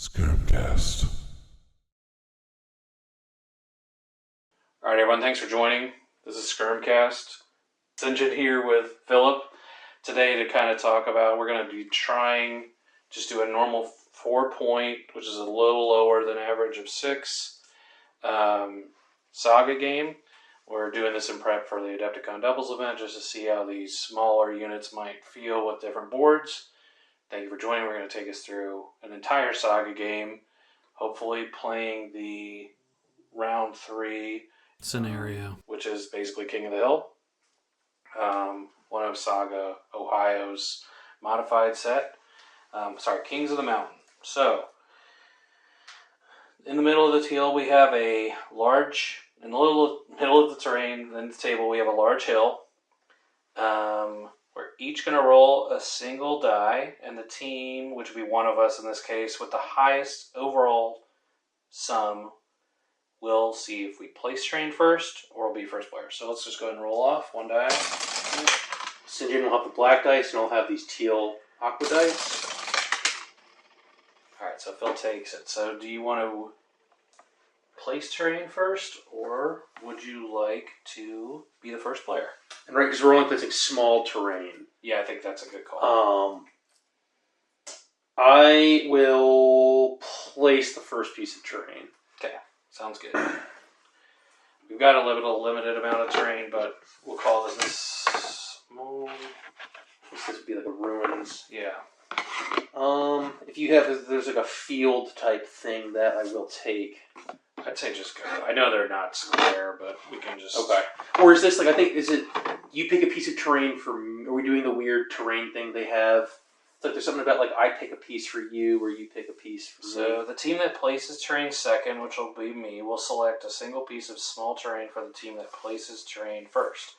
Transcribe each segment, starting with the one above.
SkirmCast. Alright everyone, thanks for joining. This is SkirmCast. Sinjin here with Philip today to kind of talk about, we're going to be trying just do a normal 4-point, which is a little lower than average of 6, Saga game. We're doing this in prep for the Adepticon doubles event just to see how these smaller units might feel with different boards. Thank you for joining. We're going to take us through an entire Saga game, hopefully playing the round 3 scenario, which is basically King of the Hill, one of Saga Ohio's modified set. Kings of the Mountain. So, in the middle of the teal, we have a large, in the middle of the terrain, in the table, we have a large hill. We're each going to roll a single die, and the team, which would be one of us in this case, with the highest overall sum, we'll see if we place train first or we'll be first player. So let's just go ahead and roll off one die. Sinjin will have the black dice and I'll have these teal aqua dice. Alright, so Phil takes it. So do you want to place terrain first, or would you like to be the first player? And right, because we're only placing small terrain. Yeah, I think that's a good call. I will place the first piece of terrain. Okay, sounds good. We've got a limited amount of terrain, but we'll call this small. This would be like a ruins. Yeah. If you have, there's like a field type thing that I will take. I'd say just go. I know they're not square, but we can just... Okay. Or is this like, I think, is it, you pick a piece of terrain for, are we doing the weird terrain thing they have? It's like there's something about like, I pick a piece for you, or you pick a piece for me. So the team that places terrain second, which will be me, will select a single piece of small terrain for the team that places terrain first.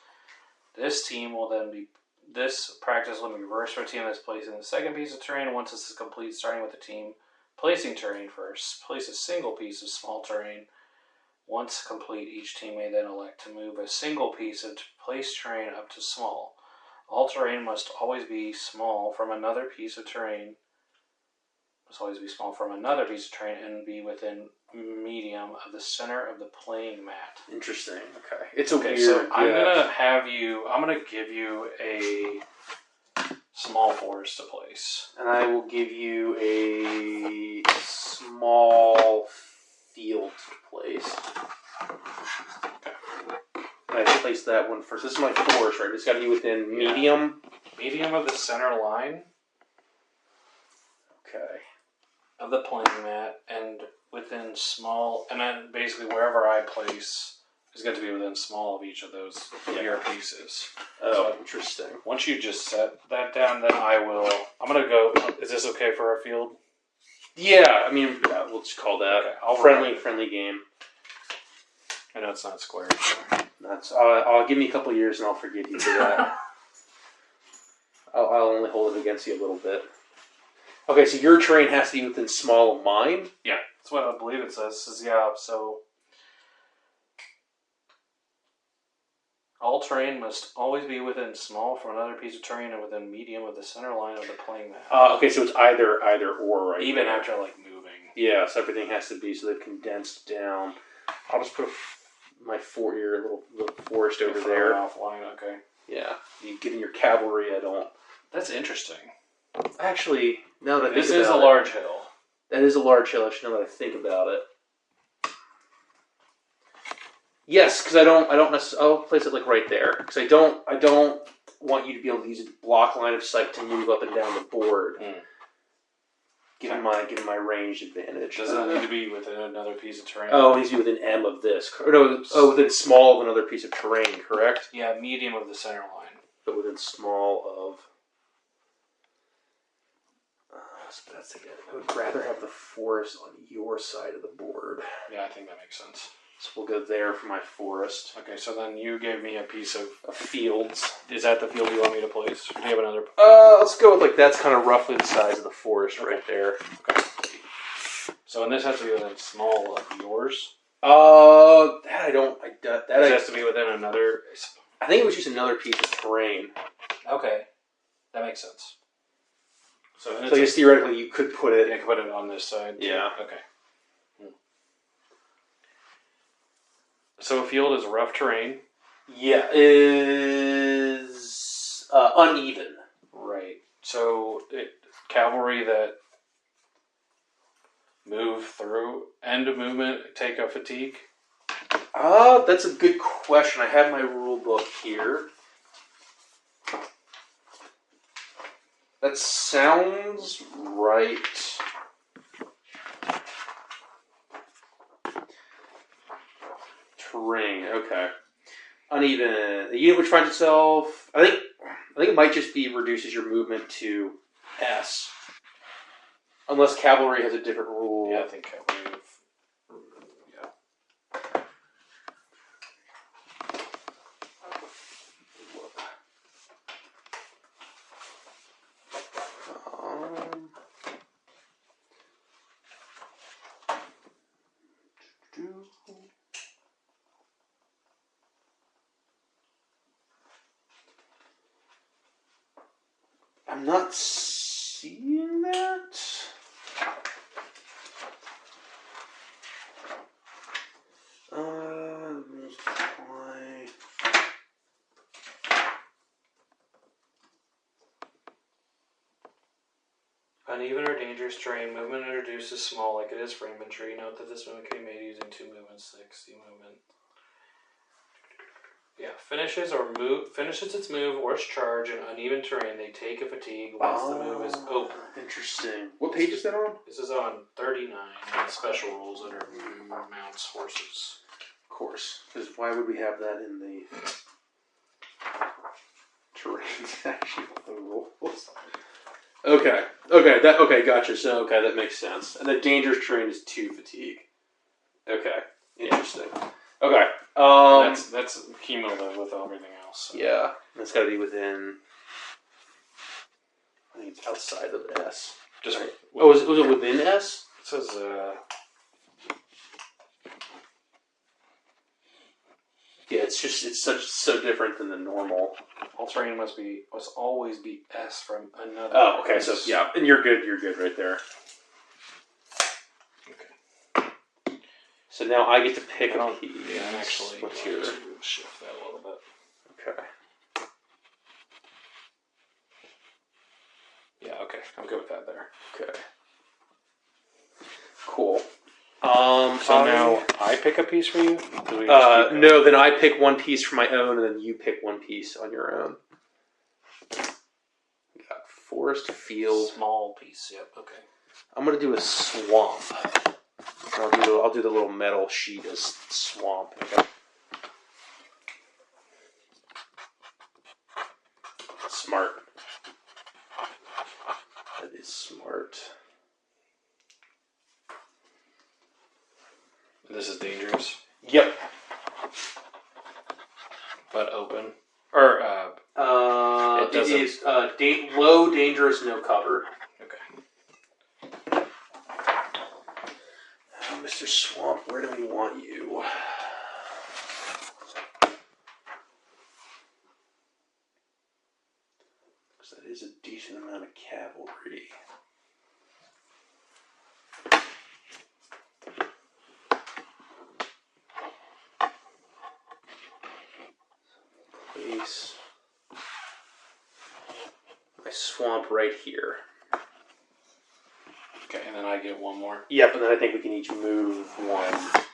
This team will then be... This practice will be reversed for a team that's placing the second piece of terrain. Once this is complete, starting with the team placing terrain first, place a single piece of small terrain. Once complete, each team may then elect to move a single piece of place terrain up to small. All terrain must always be small from another piece of terrain. And be within medium of the center of the playing mat. Interesting. Okay. It's a weird... So I'm gonna give you a small forest to place. And I will give you a small field to place. Okay. And I place that one first. This is my forest, right? It's got to be within medium. Medium of the center line. Okay. Of the playing mat, and within small, and then basically wherever I place is going to be within small of each of those clear pieces. Oh, interesting. Once you just set that down, then I'm going to go, is this okay for our field? Yeah, I mean, yeah, we'll just call that friendly game. I know it's not square. That's. I'll give me a couple years and I'll forgive you for that. I'll only hold it against you a little bit. Okay, so your terrain has to be within small of mine? Yeah, that's what I believe it says. So all terrain must always be within small from another piece of terrain and within medium of the center line of the playing mat. Okay, so it's either or, right? Even after, like, moving. Yeah, so everything has to be, so they've condensed down. I'll just put my little forest over there. Offline, okay. Yeah, given your cavalry, I don't... That's interesting. Actually, now that I think about it... This is a large hill. That is a large hill, actually, now that I think about it. Yes, because I don't necessarily... I'll place it, like, right there. Because I don't want you to be able to use a block line of sight to move up and down the board. Given my range advantage. Does it need to be within another piece of terrain? Oh, it needs to be within M of this. No, within small of another piece of terrain, correct? Yeah, medium of the center line. But within small of... So that's again. I would rather have the forest on your side of the board. Yeah, I think that makes sense. So we'll go there for my forest. Okay, so then you gave me a piece of fields. Is that the field you want me to place? Or do you have another? Let's go with, like, that's kind of roughly the size of the forest right there. Okay. So, and this has to be within small of yours? That I don't... That has to be within another... I think it was just another piece of terrain. Okay. That makes sense. So I guess theoretically you could put it. I could put it on this side. Yeah. Okay. So a field is rough terrain. Yeah, is uneven. Right. So cavalry that move through end of movement take a fatigue. That's a good question. I have my rule book here. That sounds right. Terrain, okay. Uneven. The unit which finds itself, I think it might just be reduces your movement to S. Unless cavalry has a different rule. Yeah, I think cavalry. Yeah. I'm not seeing that. Why? Uneven or dangerous terrain. Movement introduced is small, like it is for infantry. Note that this movement can be made using 2 movements, 60 movement. Yeah, finishes its move or its charge in uneven terrain. They take a fatigue once the move is over. Interesting. What page is that on? This is on 39. Special rules under mounts horses. Of course, because why would we have that in the terrain section of the rules? Okay, gotcha. So that makes sense. And the dangerous terrain is 2 fatigue. Okay, interesting. Okay, that's cumulative with everything else. So. Yeah, that's got to be within. I think it's outside of S. Just right. Was it within S? It says. Yeah, it's so different than the normal. All terrain must always be S from another. Oh, okay. So yeah, and you're good right there. Okay. So now I get to pick a piece. Yeah, I'm actually what's going your to shift that a little bit. Okay. Yeah. Okay. I'm good with that there. Okay. Cool. So now I pick a piece for you? No, then I pick one piece for my own, and then you pick one piece on your own. We got forest, field. Small piece, yep, okay. I'm going to do a swamp. I'll do the little metal sheet as swamp. Okay. Smart. That is smart. This is dangerous. Yep. But open. Or, it is low, dangerous, no cover. Okay. Mr. Swamp, where do we want you? Because that is a decent amount of cavalry. Place my swamp right here. Okay, and then I get one more. Yep, and then I think we can each move one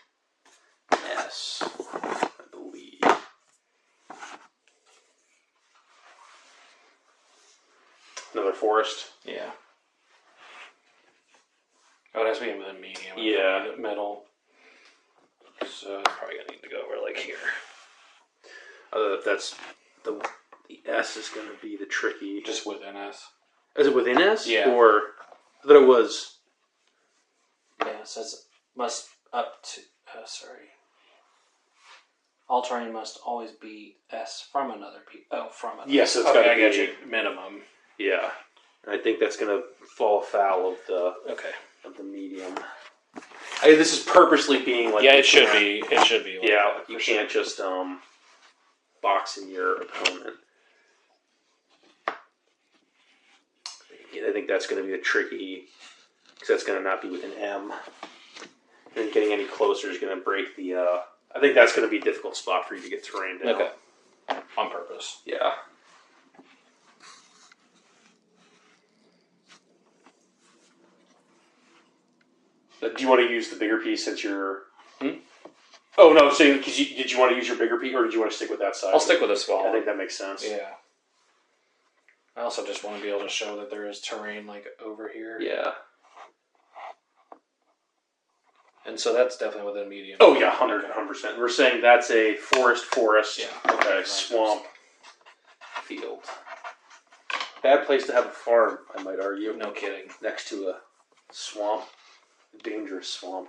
S, I believe. Another forest. Yeah. Oh, it has to be in the medium. Yeah. Middle. So it's probably going to need to go over like here. That's the S is going to be the tricky. Just within S. Is it within S? Yeah. Or I thought it was. Yeah, it says must up to. Sorry. All terrain must always be S from another piece. Oh, from another. Yes, it's okay, got to I be got you. Minimum. Yeah, and I think that's going to fall foul of the medium. This is purposely being like. Yeah, it should be. It should be. Like yeah, that, you can't just box in your opponent. I think that's going to be a tricky, because that's going to not be with an M. And getting any closer is going to break the. I think that's going to be a difficult spot for you to get terrain down. Okay. On purpose. Yeah. But do you want to use the bigger piece since you're? Oh no! So did you want to use your bigger piece, or did you want to stick with that size? I'll stick with a small. I think that makes sense. Yeah. I also just want to be able to show that there is terrain like over here. Yeah. And so that's definitely within medium. Oh yeah, 100%. We're saying that's a forest. Yeah. Okay, swamp, field. Bad place to have a farm, I might argue. No kidding. Next to a swamp, a dangerous swamp.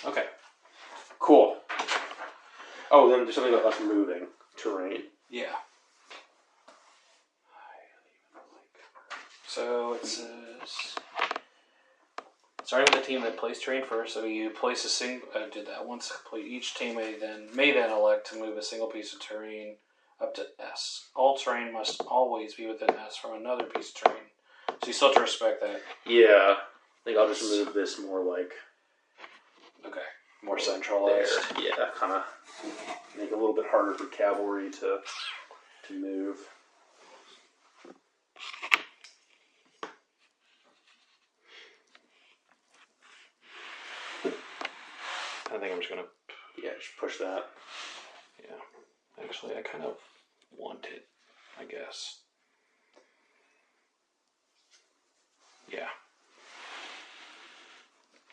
Okay, cool. Oh, then there's something about us moving terrain. Yeah. So it says, starting with the team that plays terrain first, so you place a single. I did that once. Each team may then elect to move a single piece of terrain up to S. All terrain must always be within S from another piece of terrain. So you still have to respect that. Yeah, I think I'll just move this more like. Okay, more centralized. There. Yeah, kind of make it a little bit harder for cavalry to move. I think I'm just gonna. Yeah, just push that. Yeah, actually, I kind of want it. I guess. Yeah.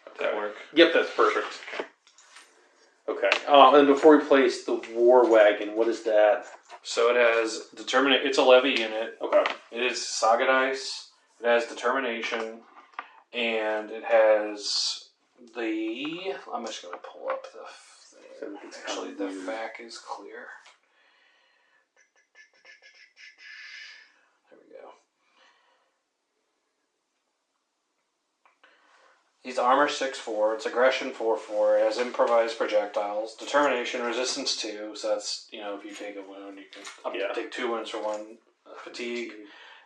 Does that work? Yep, that's perfect. Okay. And before we place the war wagon, what is that? So it has determinate. It's a levy unit. Okay. It is Saga dice. It has determination, and it has the. I'm just going to pull up the thing. Actually, the back is clear. There we go. He's armor 6/4. It's aggression 4/4. It has improvised projectiles. Determination, resistance 2. So that's, if you take a wound, you can take 2 wounds for 1. Fatigue.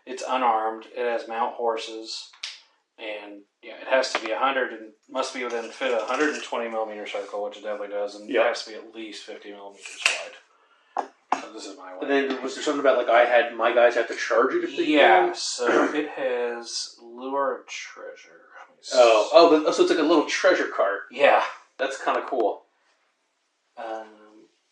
It's unarmed. It has mount horses. And it has to be 100 and must be within fit a 120 millimeter circle, which it definitely does, and it has to be at least 50 millimeters wide. So this is my way. And then was there something about my guys have to charge it if they can? can? So it has lure of treasure. So it's like a little treasure cart. Yeah, that's kind of cool.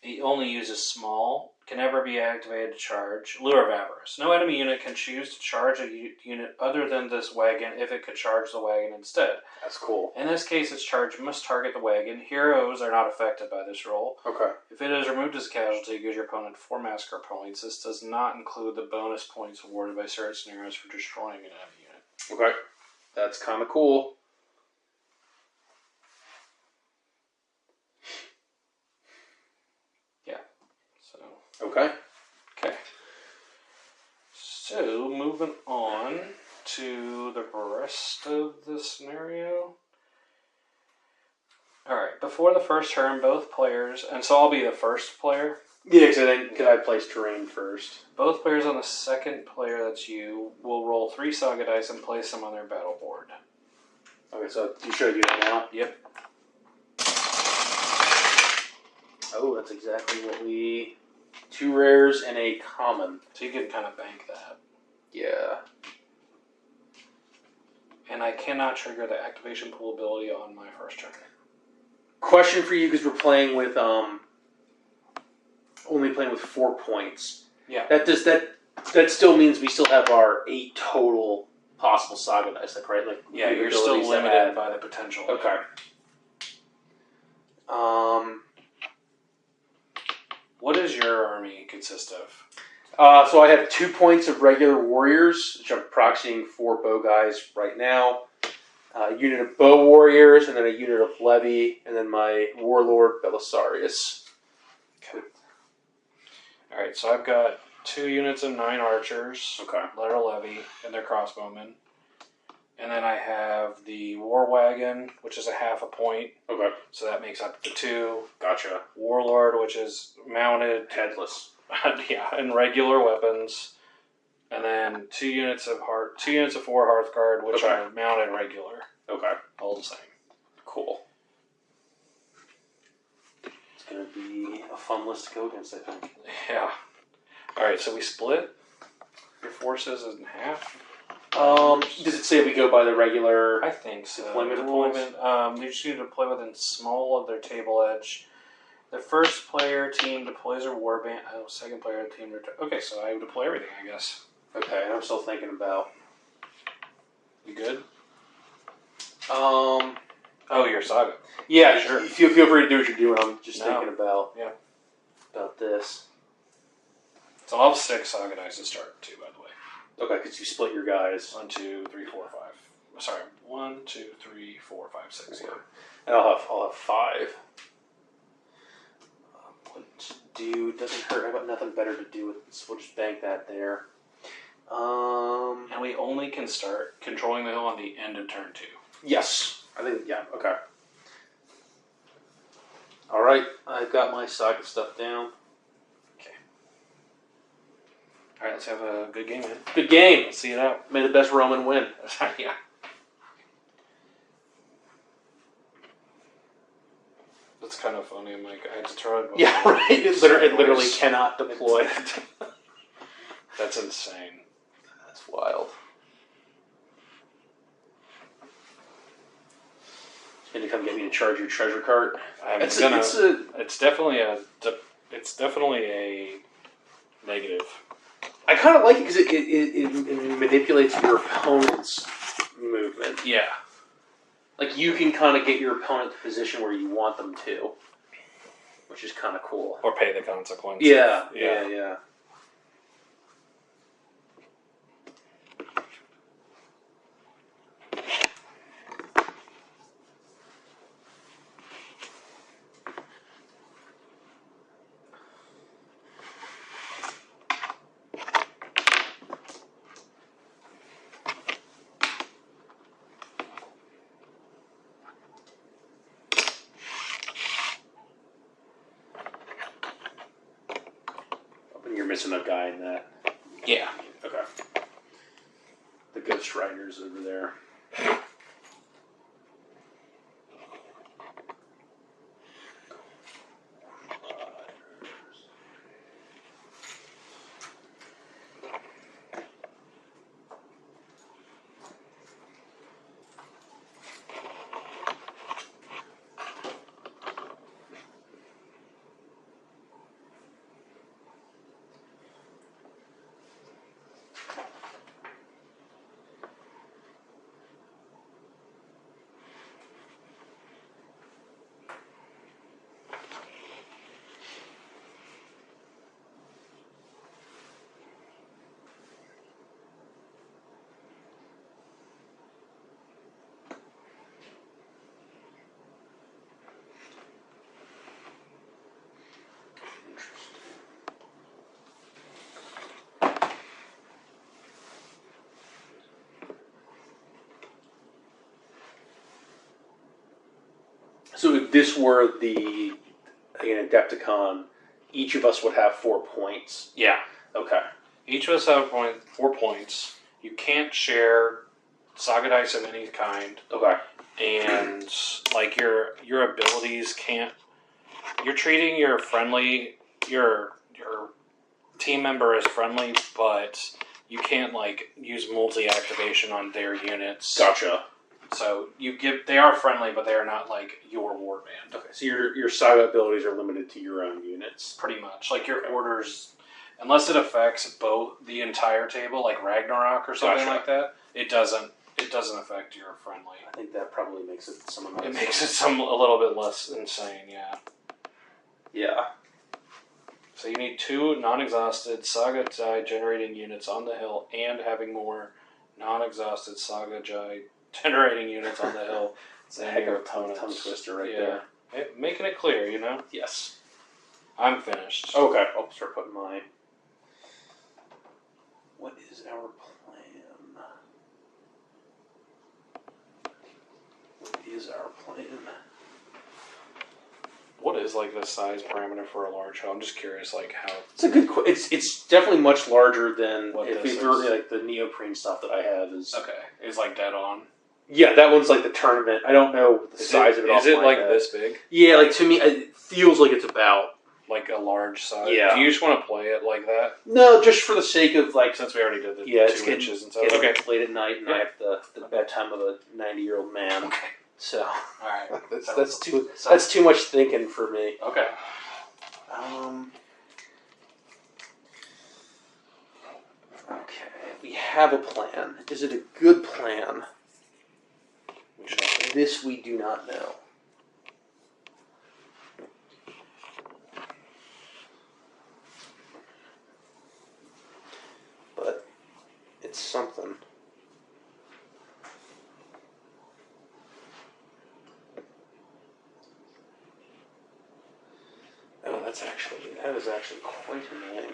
It only uses small. Can never be activated to charge. Lure of Avarice. No enemy unit can choose to charge a unit other than this wagon if it could charge the wagon instead. That's cool. In this case, its charge must target the wagon. Heroes are not affected by this roll. Okay. If it is removed as a casualty, it gives your opponent 4 massacre points. This does not include the bonus points awarded by certain scenarios for destroying an enemy unit. Okay. That's kind of cool. Okay. So, moving on to the rest of the scenario. Alright, before the first turn, both players, and so I'll be the first player. Yeah, because I place terrain first. Both players on the second player, that's you, will roll 3 Saga dice and place them on their battle board. Okay, so you show you that now? Yep. Oh, that's exactly what we... 2 rares and a common. So you can kind of bank that. Yeah. And I cannot trigger the activation pool ability on my first turn. Question for you, because we're playing with only playing with 4 points. Yeah. That still means we still have our 8 total possible Saga dice, right? Like yeah, you're still limited by the potential. Okay. What does your army consist of? So I have 2 points of regular warriors, which I'm proxying 4 bow guys right now. A unit of bow warriors, and then a unit of levy, and then my warlord Belisarius. Okay. Alright, so I've got 2 units of 9 archers. Okay. Letter levy, and their crossbowmen. And then I have the war wagon, which is a half a point. Okay. So that makes up the 2. Gotcha. Warlord, which is mounted. Headless. Yeah, and regular weapons. And then 2 units of 4 Hearth Guard, which are mounted regular. Okay. All the same. Cool. It's going to be a fun list to go against, I think. Yeah. Alright, so we split your forces in half. Does it say we go by the regular I think so. deployment rules? You just need to deploy within small of their table edge. The first player team deploys a warband. Second player team. Okay, so I would deploy everything, I guess. Okay, and I'm still thinking about. You good? Oh, your Saga. Yeah, sure. Feel free to do what you're doing. I'm just thinking about this. So I'll have 6 Saga dice to start too, by the way. Okay, because you split your guys. 1, 2, 3, 4, 5. Sorry, 1, 2, 3, 4, 5, 6. Yeah. And I'll have 5. What to do doesn't hurt. I've got nothing better to do with this. We'll just bank that there. And we only can start controlling the hill on the end of turn 2. Yes. I think, yeah, okay. Alright, I've got my Saga stuff down. Okay. Alright, let's have a good game, man. Good game. Let's see it out. May the best Roman win. Yeah. That's kind of funny. I'm like, I had to try it. Yeah, right. It literally cannot deploy. That's insane. That's wild. Going to come get me to charge your treasure cart. It's definitely a negative. I kind of like it because it manipulates your opponent's movement. Yeah. Like, you can kind of get your opponent to position where you want them to, which is kind of cool. Or pay the consequences. Yeah. You're missing a guy in that. Yeah. Okay. The Ghost Rider's over there. So if this were an Adepticon, each of us would have 4 points. Yeah. Okay. Each of us have 4 points. You can't share Saga dice of any kind. Okay. And like your abilities can't. You're treating your team member as friendly, but you can't like use multi-activation on their units. Gotcha. So they are friendly, but they are not like your warband. Okay, so your Saga abilities are limited to your own units. Pretty much, like your orders, unless it affects the entire table, like Ragnarok or something like that. It doesn't affect your friendly. I think that probably makes it some amount. It makes it a little bit less insane, yeah. Yeah. So you need 2 non-exhausted Saga die generating units on the hill, and having more non-exhausted Saga die generating units on the hill. It's a heck of a tongue twister right there. Making it clear, you know? Yes. I'm finished. Okay, I'll start putting my... What is our plan? What is like the size parameter for a large hoe? I'm just curious, like how. It's a good. It's definitely much larger than What if this we were is. like the neoprene stuff that I have is. Okay, it's like dead on. Yeah, that one's like the tournament. I don't know the size of it. Is it like this big? Yeah, like to me, it feels like it's about. Like a large size? Yeah. Do you just want to play it like that? No, just for the sake of like. Since we already did the it's 2 getting, inches and stuff. getting Okay. late at night, and Yeah. I have the bedtime of a 90-year-old man. Okay. So Alright. that's too much thinking for me. Okay. Okay, we have a plan. Is it a good plan? We shall see. This we do not know. But it's something. Oh, that is actually quite annoying.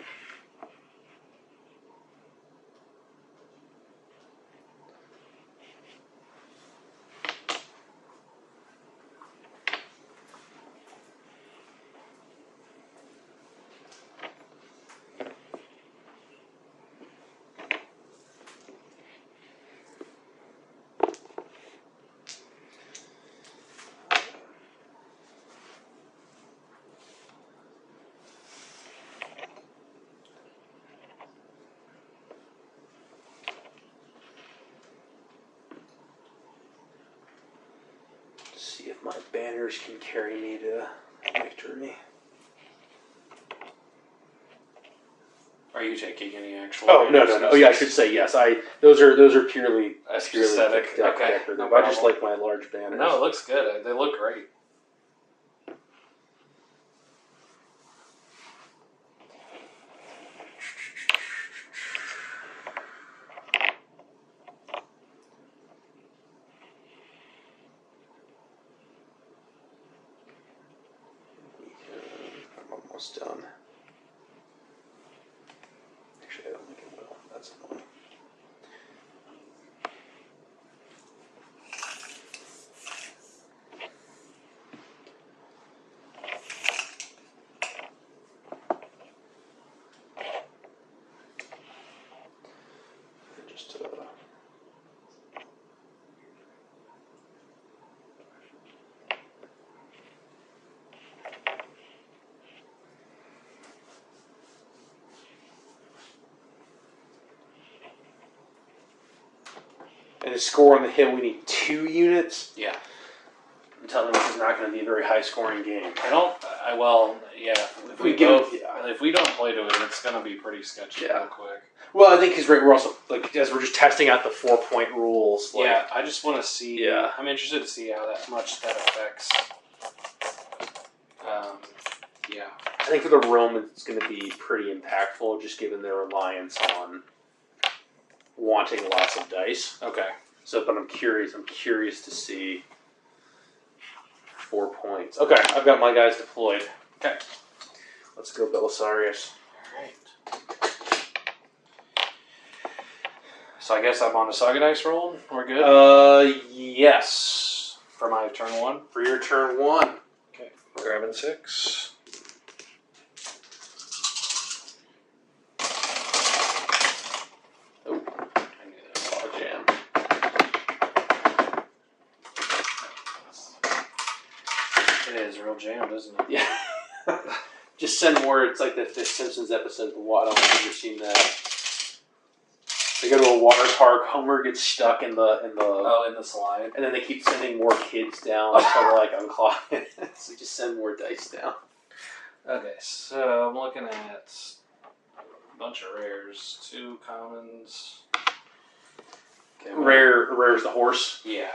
See if my banners can carry me to victory. Are you taking any actual? Oh no. Oh yeah, I should say yes. Those are purely Aesthetic. Okay. decorative. No I just problem. like my large banners. No, it looks good. They look great. I'm almost done. Actually, I don't think it will. That's annoying. Just and to score on the hill, we need 2 units. Yeah. I'm telling you, this is not going to be a very high-scoring game. Yeah. If We we give both, it- yeah. if we don't play to it, it's gonna be pretty sketchy Yeah. real quick. Well, I think because we're also like as we're just testing out the 4-point rules. Like, Yeah, I just want to see. Yeah. I'm interested to see how much that affects. Yeah. I think for the Romans, it's going to be pretty impactful, just given their reliance on wanting lots of dice. Okay. So, but I'm curious to see 4 points. Okay, I've got my guys deployed. Okay. Let's go, Belisarius. All right. So I guess I'm on a Saga dice roll. We're good Yes. for my turn 1. For your turn 1. Okay. Grabbing 6. Oh, I knew that was a jam. It is real jammed, isn't it? Yeah. Just send more. It's like the Simpsons episode. I don't know if you've ever seen that. They go to a water park. Homer gets stuck in the In the slide. and then they keep sending more kids down until they're like unclog it. So just send more dice down. Okay, so I'm looking at a bunch of rares, 2 commons. Okay, Rare's the horse. Yeah.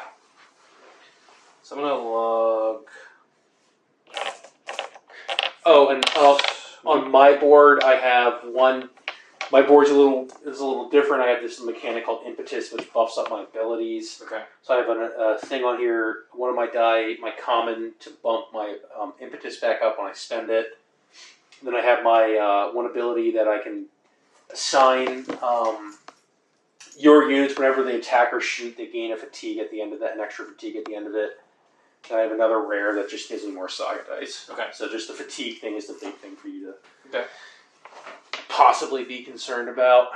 So I'm gonna log. Oh, and on my board I have one. My board's a little different. I have this mechanic called Impetus, which buffs up my abilities. Okay. So I have a thing on here, one of my die, my common, to bump my Impetus back up when I spend it. And then I have my one ability that I can assign your units whenever they attack or shoot, they gain a fatigue at the end of that, an extra fatigue at the end of it. And I have another rare that just gives me more Saga dice. Okay. So just the fatigue thing is the big thing for you to Okay. possibly be concerned about.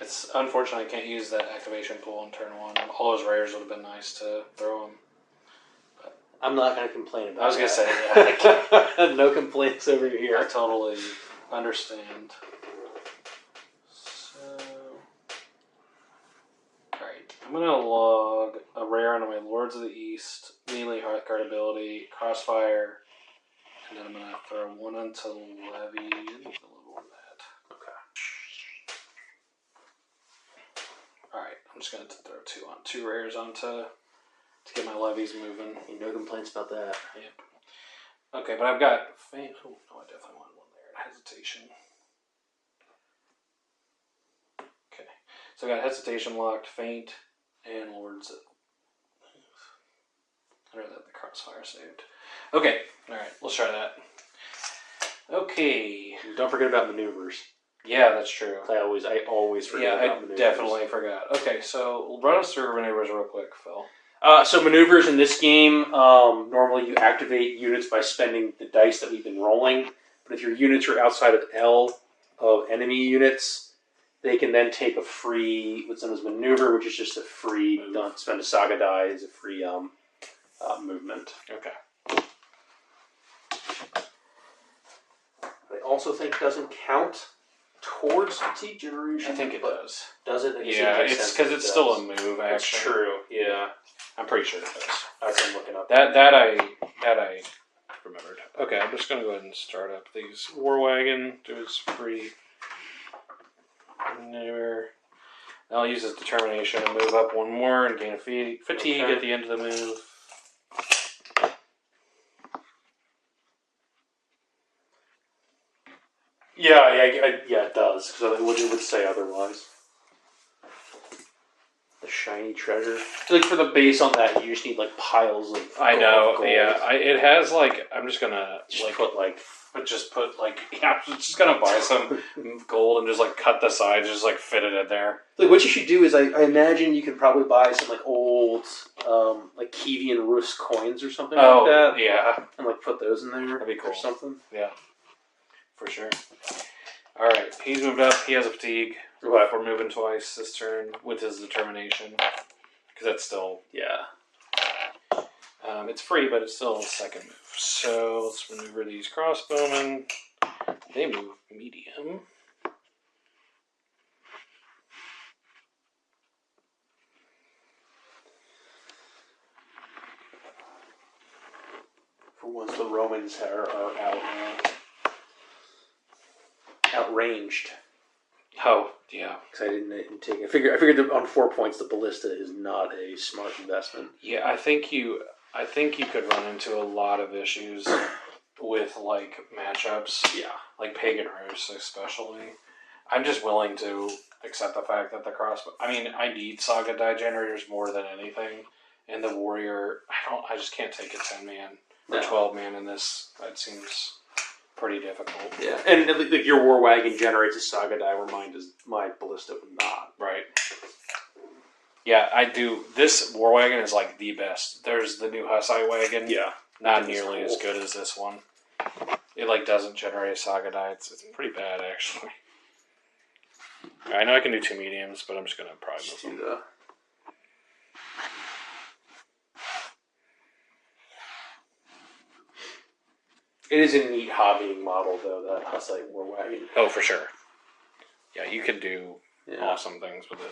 It's unfortunate I can't use that activation pool on turn 1. All those rares would have been nice to throw them. I'm not going to complain about it. I was going to say, yeah, no complaints over I here. totally understand. So, alright, I'm going to log a rare onto my Lords of the East, melee Hearthguard ability, Crossfire, and then I'm going to throw one onto Levy and a little of that. Okay. Alright, I'm just going to throw two rares onto to get my levies moving. No complaints about that. Yep. Okay, but I've got faint. Oh no, I definitely want one there. Hesitation. Okay, so I got hesitation locked, faint, and lords. I'd rather have the crossfire saved. Okay, all right, let's try that. Okay. Don't forget about maneuvers. Yeah, that's true. I always forget about I maneuvers. definitely forgot. Okay, so run us through maneuvers real quick, Phil. So maneuvers in this game, normally you activate units by spending the dice that we've been rolling. But if your units are outside of L of enemy units, they can then take a free, what's known as maneuver, which is just a free, don't spend a Saga die, is a free movement. Okay. I also think doesn't count towards fatigue generation. I think it does. Does it? Yeah, it's because it's still a move. Actually, That's true. Yeah. I'm pretty sure it does. I'm looking up. That I remembered. Okay, I'm just gonna go ahead and start up these War Wagon. There's free maneuver. I'll use his determination and move up one more and gain a fatigue Okay. at the end of the move. Yeah, it does. Because it would say otherwise. The shiny treasure. Like for the base on that, you just need like piles of. I know. gold. Yeah, it has like. I'm just gonna Just like put like. Yeah, I'm just gonna buy some gold and just like cut the sides, just like fit it in there. Like what you should do is, I imagine you could probably buy some like old, like Kievan Rus coins or something like that, yeah, and like put those in there. That'd be cool. Or something. yeah, for sure. All right, he's moved up. He has a fatigue. What? We're moving twice this turn with his determination because that's still it's free, but it's still a second move. So let's maneuver these crossbowmen. They move medium. For once, the Romans are outranged. Oh yeah, Because I didn't take. I figured that on 4 points, the ballista is not a smart investment. yeah. I think you could run into a lot of issues with like matchups. Yeah. Like Pagan Rus especially. I'm just willing to accept the fact that the crossbow. I mean, I need Saga die generators more than anything, and the warrior. I just can't take a 10-man or 12-man in this. That seems pretty difficult. Yeah, and like your War Wagon generates a Saga die, where my ballista would not. Right. Yeah, I do. This War Wagon is like the best. There's the new Hussite wagon. Yeah, Not It's nearly cool. as good as this one. It like doesn't generate a Saga die. It's pretty bad actually. I know I can do 2 mediums, but I'm just gonna probably Just move do them. It is a neat hobbying model, though, that Hussite War Wagon. Oh, for sure. Yeah, you could do Yeah. awesome things with it.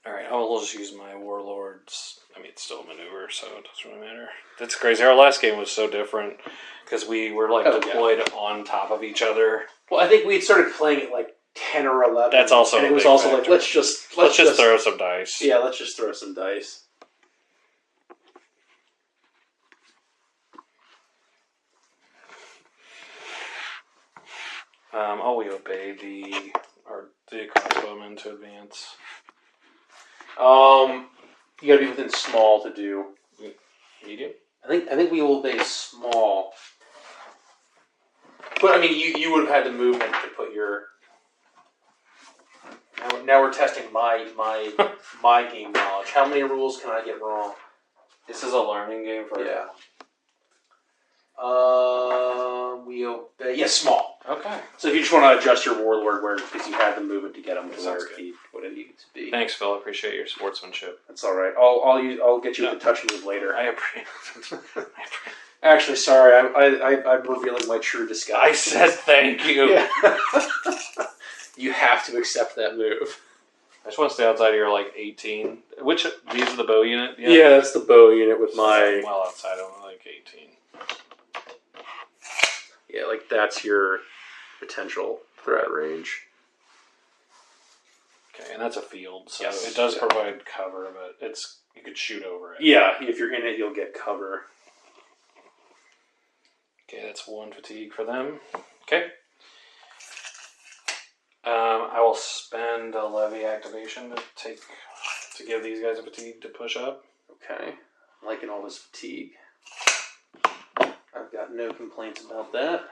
Alright, I'll just use my Warlords. I mean, it's still a maneuver, so it doesn't really matter. That's crazy. Our last game was so different because we were like deployed on top of each other. Well, I think we had started playing it like 10 or 11. That's also and a it was big also factor. like, let's just throw some dice. Yeah, let's just throw some dice. We obey the crossbowmen to advance. You gotta be within small to do. Medium? I think we will obey small. But I mean, you would have had the movement to put your. Now we're testing my game knowledge. How many rules can I get wrong? This is a learning game for Yeah. We obey. Yeah, small. Okay. So if you just want to adjust your warlord where because you had the movement to get him to Sounds where he would have needed to be. Thanks, Phil. I appreciate your sportsmanship. That's all right. I'll get you with the touch move later. I appreciate. Actually, sorry, I'm revealing my true disguise. I said thank you. Yeah. You have to accept that move. I just want to stay outside of your 18. Which these are the bow unit? Yeah, that's the bow unit with my. Well, outside of 18. Yeah, that's your potential threat range. Okay, and that's a field, so Yes. it does provide cover, but you could shoot over it. Yeah, if you're in it, you'll get cover. Okay, that's 1 fatigue for them. Okay. I will spend a levy activation to give these guys a fatigue to push up. Okay, I'm liking all this fatigue. I've got no complaints about that.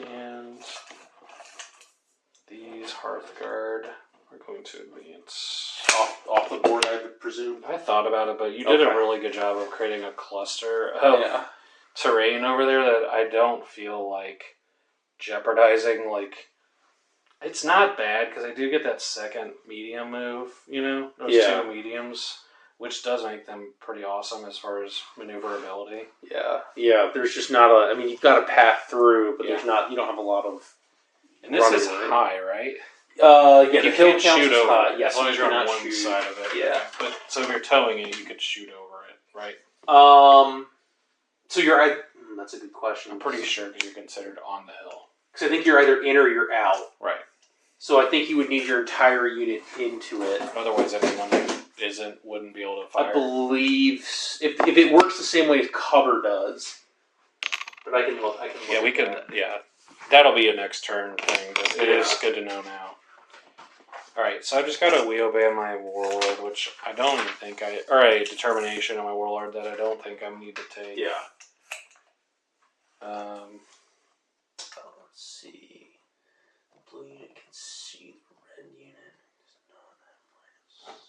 And these Hearthguard are going to advance. Off the board, I would presume. I thought about it, but you did a really good job of creating a cluster of terrain over there that I don't feel like jeopardizing. It's not bad because I do get that second medium move, those two mediums, which does make them pretty awesome as far as maneuverability. Yeah. There's just not a. I mean, you've got a path through, but there's not. You don't have a lot of. And this is high, right? Yeah, the you hill can't counts shoot is over high. it. Yes, as long as you're on one shoot. side of it. Yeah. But so if you're towing it, you could shoot over it, right? So you're. That's a good question. I'm pretty sure because you're considered on the hill. Because I think you're either in or you're out. Right. So I think you would need your entire unit into it. Otherwise, anyone who wouldn't be able to fire. I believe if it works the same way as cover does. But I can look. Yeah, we can. Yeah, that'll be a next turn thing. But it is good to know now. All right, so I've just got a we obey on my warlord, which I don't even think or a determination on my warlord that I don't think I need to take. Yeah. Let's see. The blue unit can see the red unit. Does not have line of sight.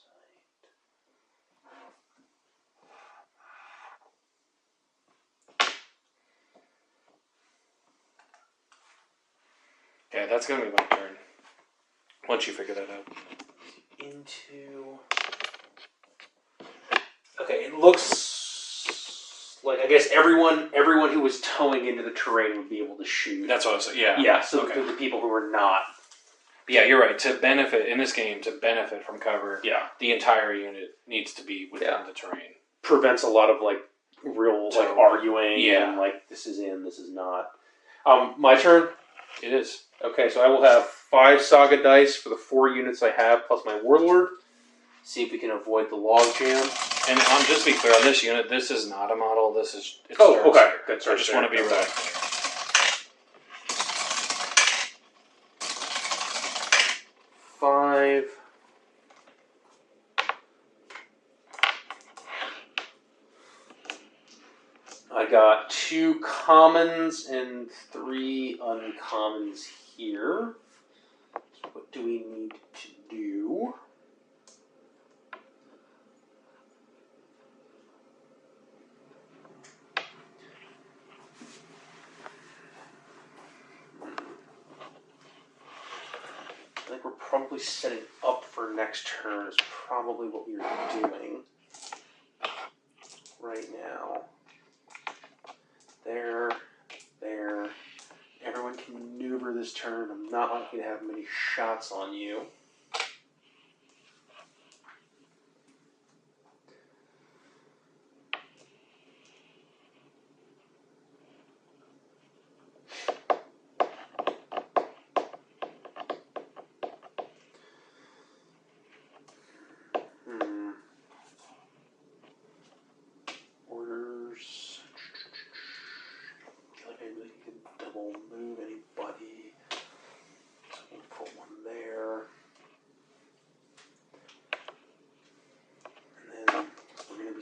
Okay, that's gonna be my turn. Once you figure that out. Okay, it looks like I guess everyone who was towing into the terrain would be able to shoot. That's what I was saying. Yeah. Yeah. So the people who are not. Yeah, you're right. To benefit in this game, to benefit from cover, Yeah. the entire unit needs to be within the terrain. Prevents a lot of real arguing. Yeah. And this is in, this is not. My turn. It is. Okay, so I will have 5 Saga dice for the 4 units I have, plus my Warlord. See if we can avoid the log jam. And just to be clear, on this unit, this is not a model. It's okay. Starter. Good. I just want to be really clear. 5. I got 2 commons and 3 uncommons here. So what do we need to do? I think we're probably setting up for next turn is probably what we are doing right now. There. Everyone can maneuver this turn. I'm not likely to have many shots on you.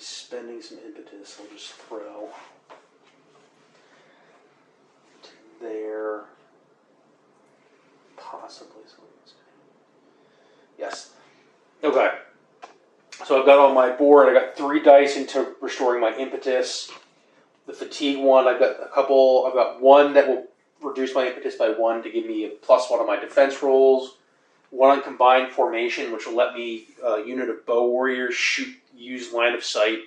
be spending some impetus. I'll just throw to there. Possibly something. Yes. Okay. So I've got on my board, I got 3 dice into restoring my impetus. The fatigue one, I've got one that will reduce my impetus by 1 to give me a +1 on my defense rolls. 1 on combined formation, which will let me, a unit of bow warriors use line of sight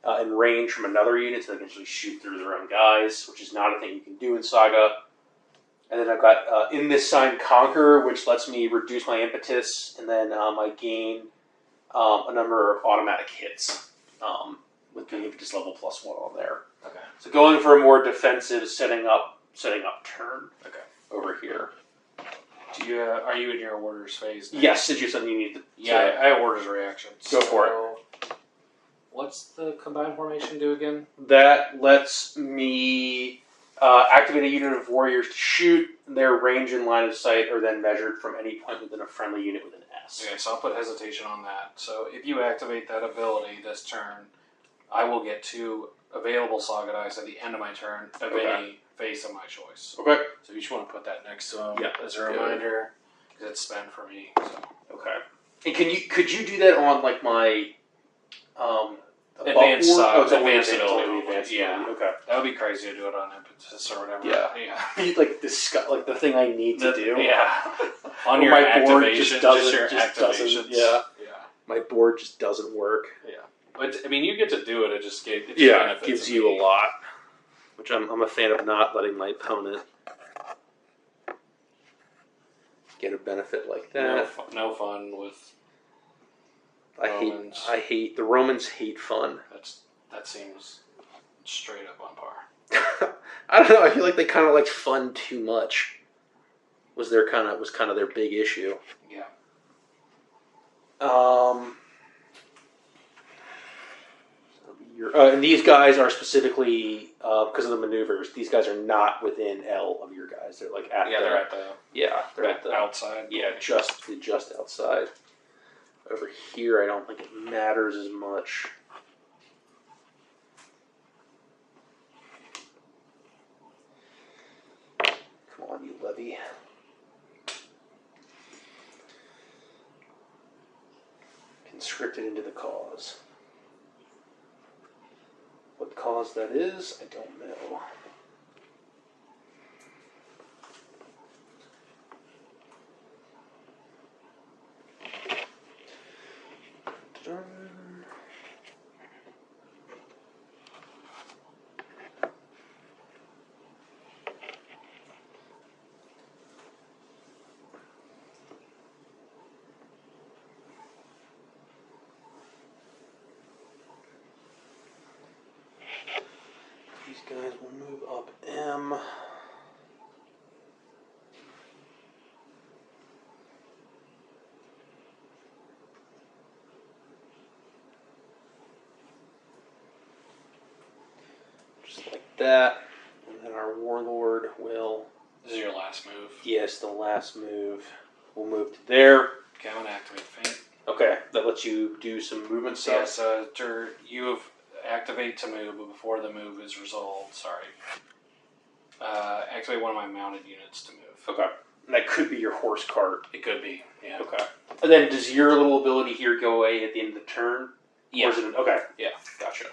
and range from another unit, so they can actually shoot through their own guys, which is not a thing you can do in Saga. And then I've got in this sign Conquer, which lets me reduce my impetus, and then I gain a number of automatic hits with the impetus level +1 on there. Okay. So going for a more defensive setting up turn. Okay. Over here. Do you are you in your orders phase now? Yes, is you something you need to? Yeah, I have orders reactions. Go for it. What's the combined formation do again? That lets me activate a unit of warriors to shoot. Their range and line of sight are then measured from any point within a friendly unit with an S. Okay, so I'll put hesitation on that. So if you activate that ability this turn, I will get 2 available Saga dice at the end of my turn of any face of my choice. Okay. So you just want to put that next to him as a Good. reminder, because it's spent for me. So. Okay. And could you do that on like my Advanced Saga? Saga. Oh, it's only Advanced ability. advanced Yeah. ability. Okay. That would be crazy to do it on impetus or whatever. Yeah. Like the thing I need to do. Yeah. On Or your my board activation, just your doesn't. activations. Yeah. Yeah. My board just doesn't work. Yeah. But I mean, you get to do it. It just gives It gives you a lot, which I'm a fan of not letting my opponent get a benefit like that. No fun with. I hate the Romans hate fun. That seems straight up on par. I don't know. I feel like they kind of liked fun too much. Was kind of their big issue. Yeah. And these guys are specifically because of the maneuvers. These guys are not within L of your guys. They're like they're at the outside. Yeah, just outside. Over here, I don't think it matters as much. Come on, you levy. Conscripted into the cause. What cause that is, I don't know. These guys will move up M. Just like that. And then our warlord will... This is your last move. Yes, the last move. We'll move to there. Okay, I'm going to activate Feint. Okay, that lets you do some movement stuff. Yeah, so you have activate to move, but before the move is resolved, activate one of my mounted units to move. Okay. And that could be your horse cart. It could be, yeah. Okay. And then does your little ability here go away at the end of the turn? Yeah. Or is it okay. Yeah. Gotcha.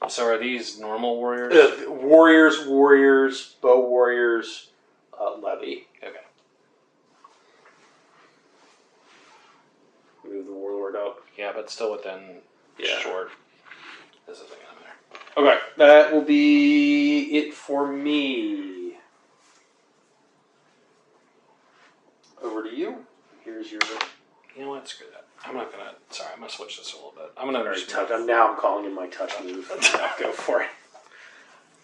So are these normal warriors? Warriors, bow warriors, levy. Okay. Move the warlord up. Yeah, but still within short. This isn't gonna matter. Okay, that will be it for me. Over to you. Here's your... You know what? Screw that. I'm not gonna... Sorry, I'm gonna switch this a little bit. I'm gonna... Now I'm calling in my touch move. Go for it.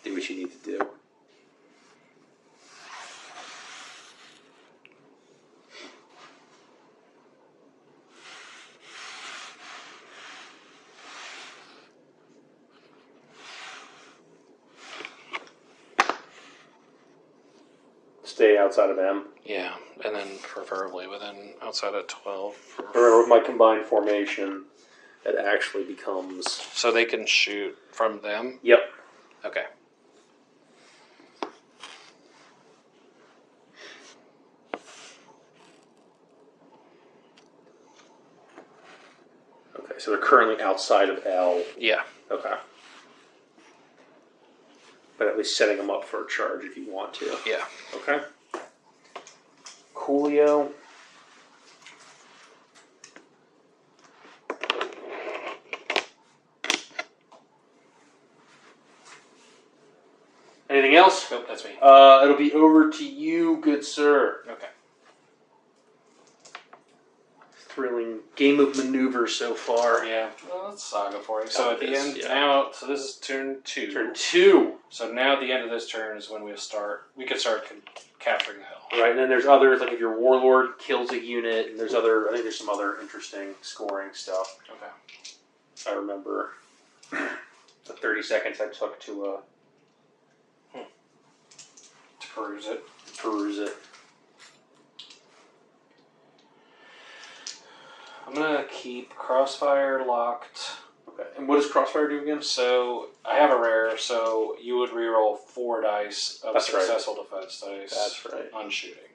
Do what you need to do. stay outside of M. Yeah, and then preferably outside of 12. Remember, with my combined formation, it actually becomes... So they can shoot from them? Yep. Okay. Okay, so they're currently outside of L. Yeah. Okay. But at least setting them up for a charge if you want to. Yeah. Okay. Coolio. Anything else? Nope, that's me. It'll be over to you, good sir. Okay. Thrilling game of maneuver so far. Yeah, well, that's Saga for you. So at the end, yeah. so this is turn 2. Turn 2. So now at the end of this turn is when we can start capturing the hill. Right, and then there's others, like if your warlord kills a unit, and there's I think there's some other interesting scoring stuff. Okay. I remember the 30 seconds I took to peruse it. I'm going to keep Crossfire locked. Okay. And what does Crossfire do again? So, I have a rare, so you would reroll 4 dice of successful defense dice. That's right. On shooting.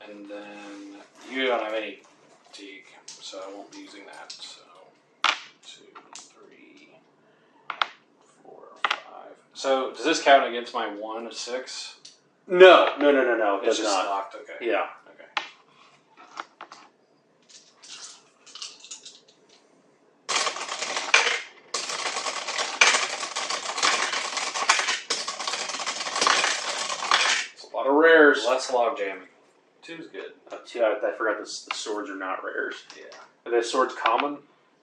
And then you don't have any fatigue, so I won't be using that. So, 2, 3, 4, 5. So, does this count against my 1 of 6? No. It It's does just not. locked, okay. Yeah. Okay. It's a lot of rares. Less log jamming. 2's good. 2, I forgot the swords are not rares. Yeah. Are the swords common?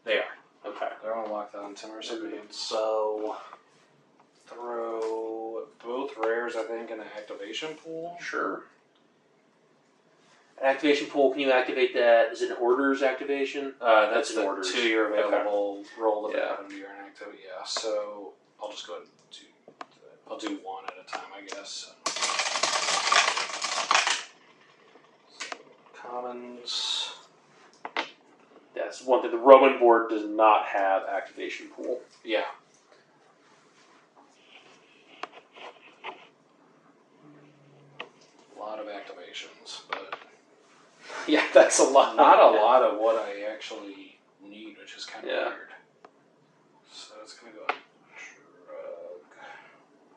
They are. Okay. They're all locked on timers. So throw both rares, I think, in an activation pool. sure. An activation pool, can you activate that? Is it an orders activation? That's an the orders. 2 you're available. Roll the Yeah. bottom to your activity. Yeah. So I'll just go ahead and do. I'll do 1 at a time, I guess. So, commons. That's one thing. The Roman board does not have activation pool. Yeah. A lot of activations, but Yeah, that's a lot. not a lot of what I actually need, which is kind of Yeah. weird. So it's going to go shrug,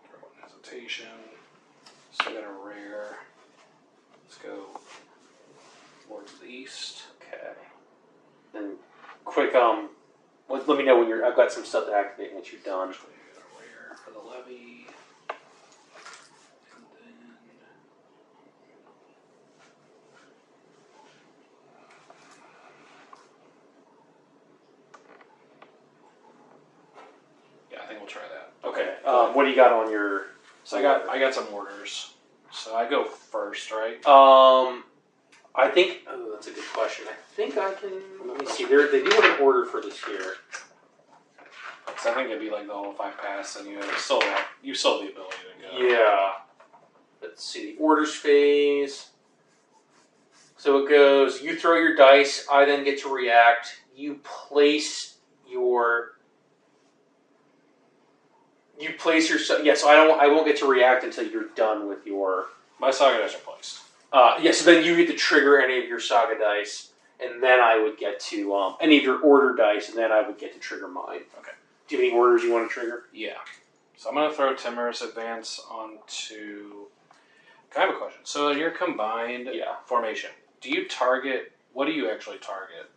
throw in hesitation, still got a rare. Let's go towards the east. Okay. Then quick, let me know when you're. I've got some stuff to activate once you're done. Actually, I got a rare for the levy. And then yeah, I think we'll try that. Okay. What do you got on your? So I got some orders. So I go first, right? I think. Oh, that's a good question. I think I can. Let me see. They do have an order for this here. So I think it'd be like the whole 5 pass, and you still have the ability to go. Yeah. Let's see. The orders phase. So it goes. You throw your dice. I then get to react. You place your. Yeah. So I won't get to react until you're done with your. My Saga dice are placed. Yeah, so then you get to trigger any of your Saga dice, and then I would get to, any of your order dice, and then I would get to trigger mine. Okay. Do you have any orders you want to trigger? Yeah. So I'm going to throw Timorous Advance onto... I have a question. So in your combined formation, what do you actually target?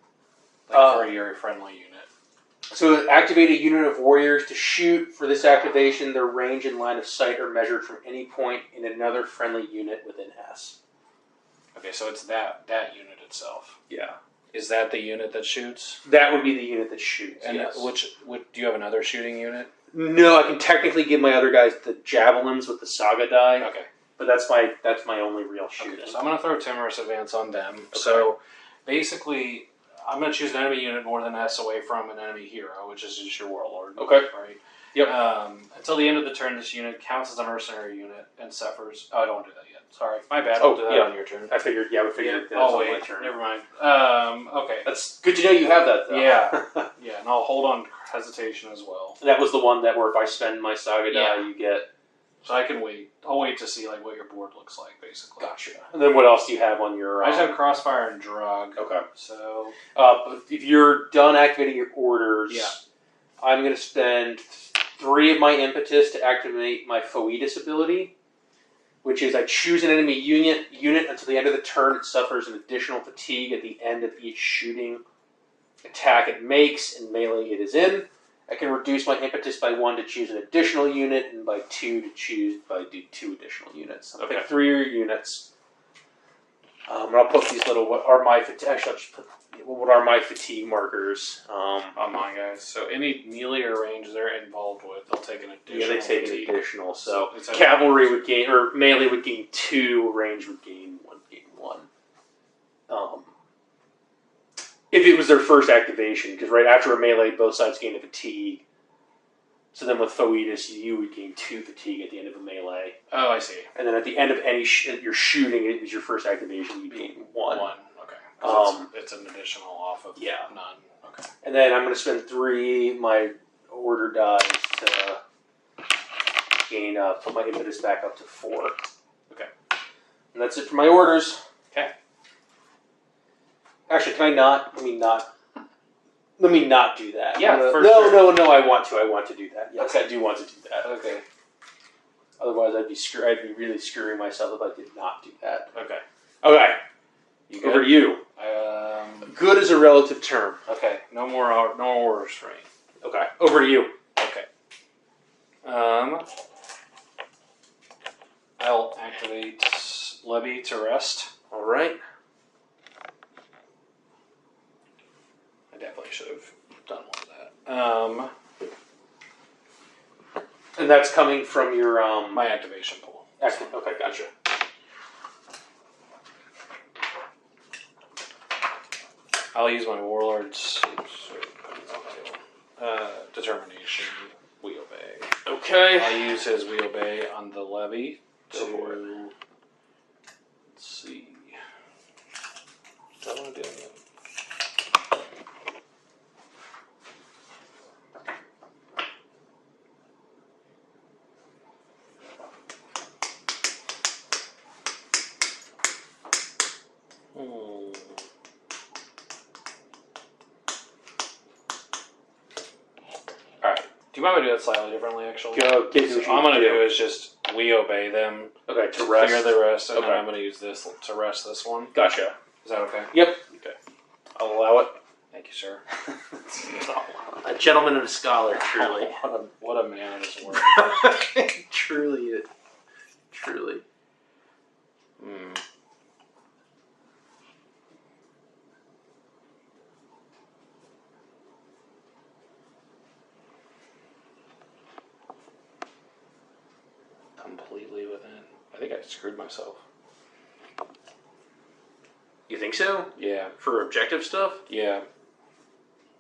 For your friendly unit? So activate a unit of warriors to shoot. For this activation, their range and line of sight are measured from any point in another friendly unit within S. Okay, so it's that unit itself. Yeah. Is that the unit that shoots? That would be the unit that shoots, and yes. Do you have another shooting unit? No, I can technically give my other guys the javelins with the Saga die. Okay. But that's my only real shooting. Okay, so I'm going to throw Timorous Advance on them. Okay. So basically, I'm going to choose an enemy unit more than S away from an enemy hero, which is just your warlord. Okay. Right? Yep. Until the end of the turn, this unit counts as a mercenary unit and suffers... Oh, I don't want to do that yet. Sorry, my bad. Oh, I'll do that on your turn. I figured. Yeah, we figured. Yeah. That was Oh on wait, my turn. never mind. Okay. That's good to know you have that though. Yeah, yeah, and I'll hold on hesitation as well. That was the one that where if I spend my Saga die, you get. So I can wait. I'll wait to see like what your board looks like, basically. Gotcha. And then what else do you have on your? I just have Crossfire and Drug. Okay. So. If you're done activating your orders, I'm going to spend 3 of my impetus to activate my Foetus ability, which is I choose an enemy unit until the end of the turn. It suffers an additional fatigue at the end of each shooting attack it makes, and melee it is in. I can reduce my impetus by 1 to choose an additional unit, and by 2 to do 2 additional units. I'll pick 3 of your units. And I'll put these little what are my fatigue markers On my guys. So any melee or range they're involved with, they'll take an additional. Yeah, they take fatigue. an additional. So It's cavalry would gain, or melee would gain 2, range would gain 1. If it was their first activation, because right after a melee, both sides gain a fatigue. So then with Foetus, you would gain 2 fatigue at the end of a melee. Oh, I see. And then at the end of any you're shooting, it was your first activation, you gain 1. Okay. It's an additional off of none. Okay. And then I'm going to spend 3 my order dies to gain put my impetus back up to 4. Okay. And that's it for my orders. Okay. Actually, can I not? Let me not do that. Yeah. No, I want to do that. Yes, Okay. I do want to do that. Okay. Otherwise, I'd be really screwing myself if I did not do that. Okay. Okay. You Over to you. Good is a relative term. Okay. No more orders for me. Okay. Over to you. Okay. I'll activate Levy to rest. All right. I definitely should have done more of that. And that's coming from your My activation pool. Okay, gotcha. I'll use my Warlord's determination. We obey. Okay. I'll use his we obey on the levy to. Let's see. What do I want to do? Alright. Do you mind if I do that slightly differently, actually? Go. So what I'm going to do is just we obey them. Okay, to Clear rest. the rest, and then Okay. I'm going to use this to rest this one. Gotcha. Is that okay? Yep. Okay. I'll allow it. Thank you, sir. A gentleman and a scholar, truly. What a man of his word. Truly. Truly. Completely within. I think I screwed myself. You think so? Yeah. For objective stuff? Yeah.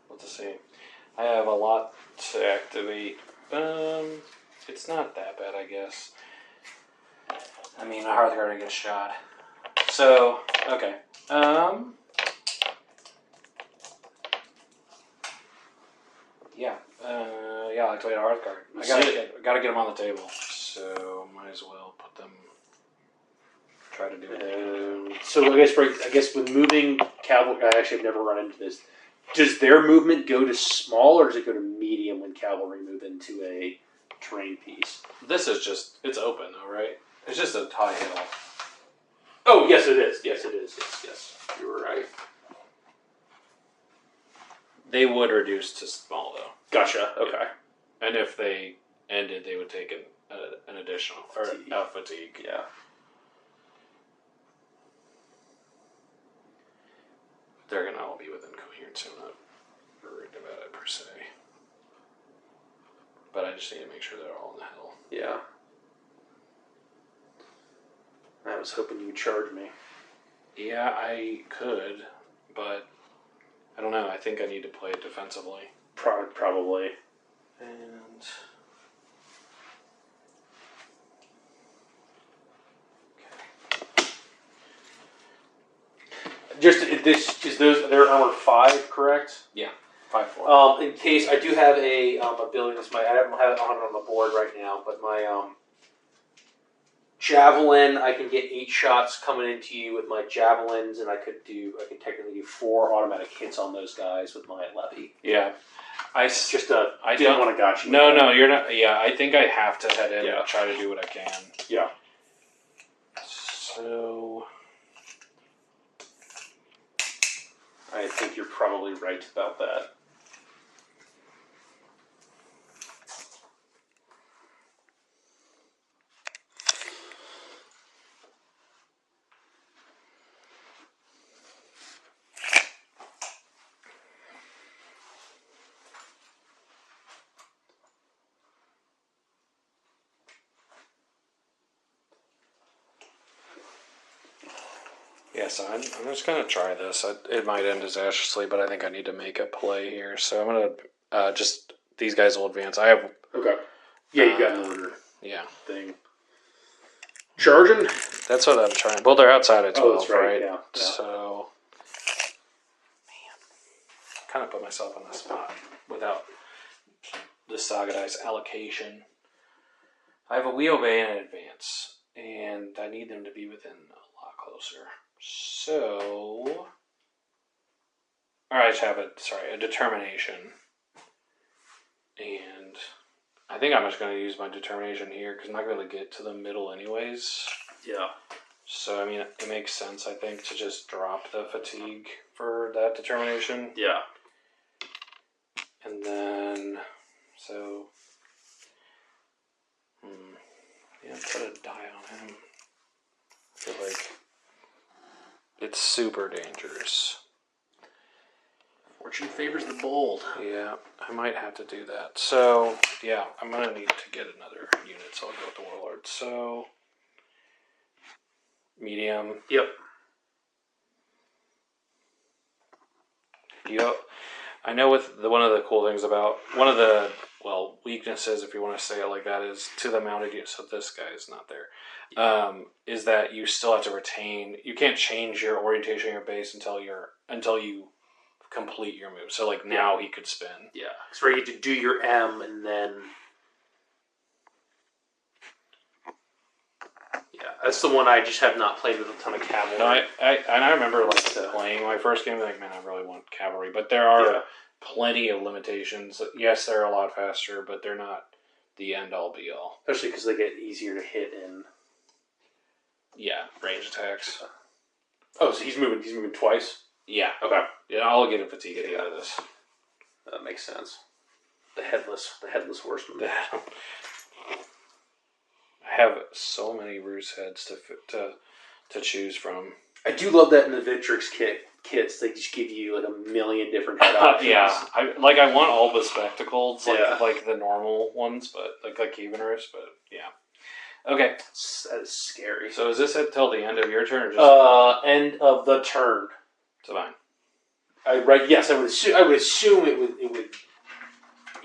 Let's see. I have a lot to activate. It's not that bad, I guess. I mean, a Hearthguard gets shot. So, okay. Yeah. Yeah, I'll activate a Hearthguard. I gotta get them on the table. So, might as well put them. Try to do it. So I guess with moving cavalry, I actually have never run into this. Does their movement go to small, or does it go to medium when cavalry move into a terrain piece? This is just, it's open though, right? It's just a high hill. Oh, yes it is. Yes it is. Yes. You were right. They would reduce to small though. Gotcha. Okay. And if they ended, they would take an additional Fatigue. or fatigue. Yeah. They're gonna all be within coherence, so I'm not worried about it per se. But I just need to make sure they're all in the hill. Yeah. I was hoping you'd charge me. Yeah, I could, but I don't know. I think I need to play it defensively. Probably. And Just this is those. They're armor 5, correct? Yeah, 5/4. In case I do have a ability. I don't have it on the board right now, but my javelin. I can get 8 shots coming into you with my javelins, and I could technically do 4 automatic hits on those guys with my levy. Yeah. I didn't want to gotcha. No, you're not. Yeah, I think I have to head in and try to do what I can. Yeah. So, I think you're probably right about that. yeah, so I'm just going to try this. It might end disastrously, but I think I need to make a play here. So I'm going to these guys will advance. I have... Okay. Yeah, you got an order. Yeah. Thing. Charging? That's what I'm trying. Well, they're outside at 12, that's right? Yeah. So... Man. Kind of put myself on the spot without the Saga dice allocation. I have a we obey and an advance, and I need them to be within a lot closer. So, alright, I have a determination. And I think I'm just going to use my determination here because I'm not going to get to the middle anyways. Yeah. So, I mean, it makes sense, I think, to just drop the fatigue for that determination. Yeah. And then, so, yeah, put a die on him. I feel like it's super dangerous. Fortune favors the bold. Yeah, I might have to do that. So, yeah, I'm going to need to get another unit, so I'll go with the Warlord. So, medium. Yep. I know with one of the cool things about, one of the, weaknesses, if you want to say it like that, is to the mounted unit, so this guy is not there, is that you still have to retain, you can't change your orientation of your base until you complete your move. So, like, now he could spin. Yeah. So you get to do your M, and then... Yeah, that's the one I just have not played with a ton of cavalry. No, I remember, playing my first game, like, man, I really want cavalry. But there are plenty of limitations. Yes, they're a lot faster, but they're not the end-all, be-all. Especially because they get easier to hit in... Yeah, range attacks. Oh, so he's moving twice? Yeah. Okay. Yeah, I'll get a fatigue at the end of this. That makes sense. The headless horseman. I have so many Roos heads to choose from. I do love that in the Victrix kits, they just give you like a million different head options. Yeah, I want all the spectacles, like the normal ones, but like Evenrus, but yeah. Okay. That is scary. So is this until the end of your turn, or just end of the turn? So fine. Yes, I would assume it would.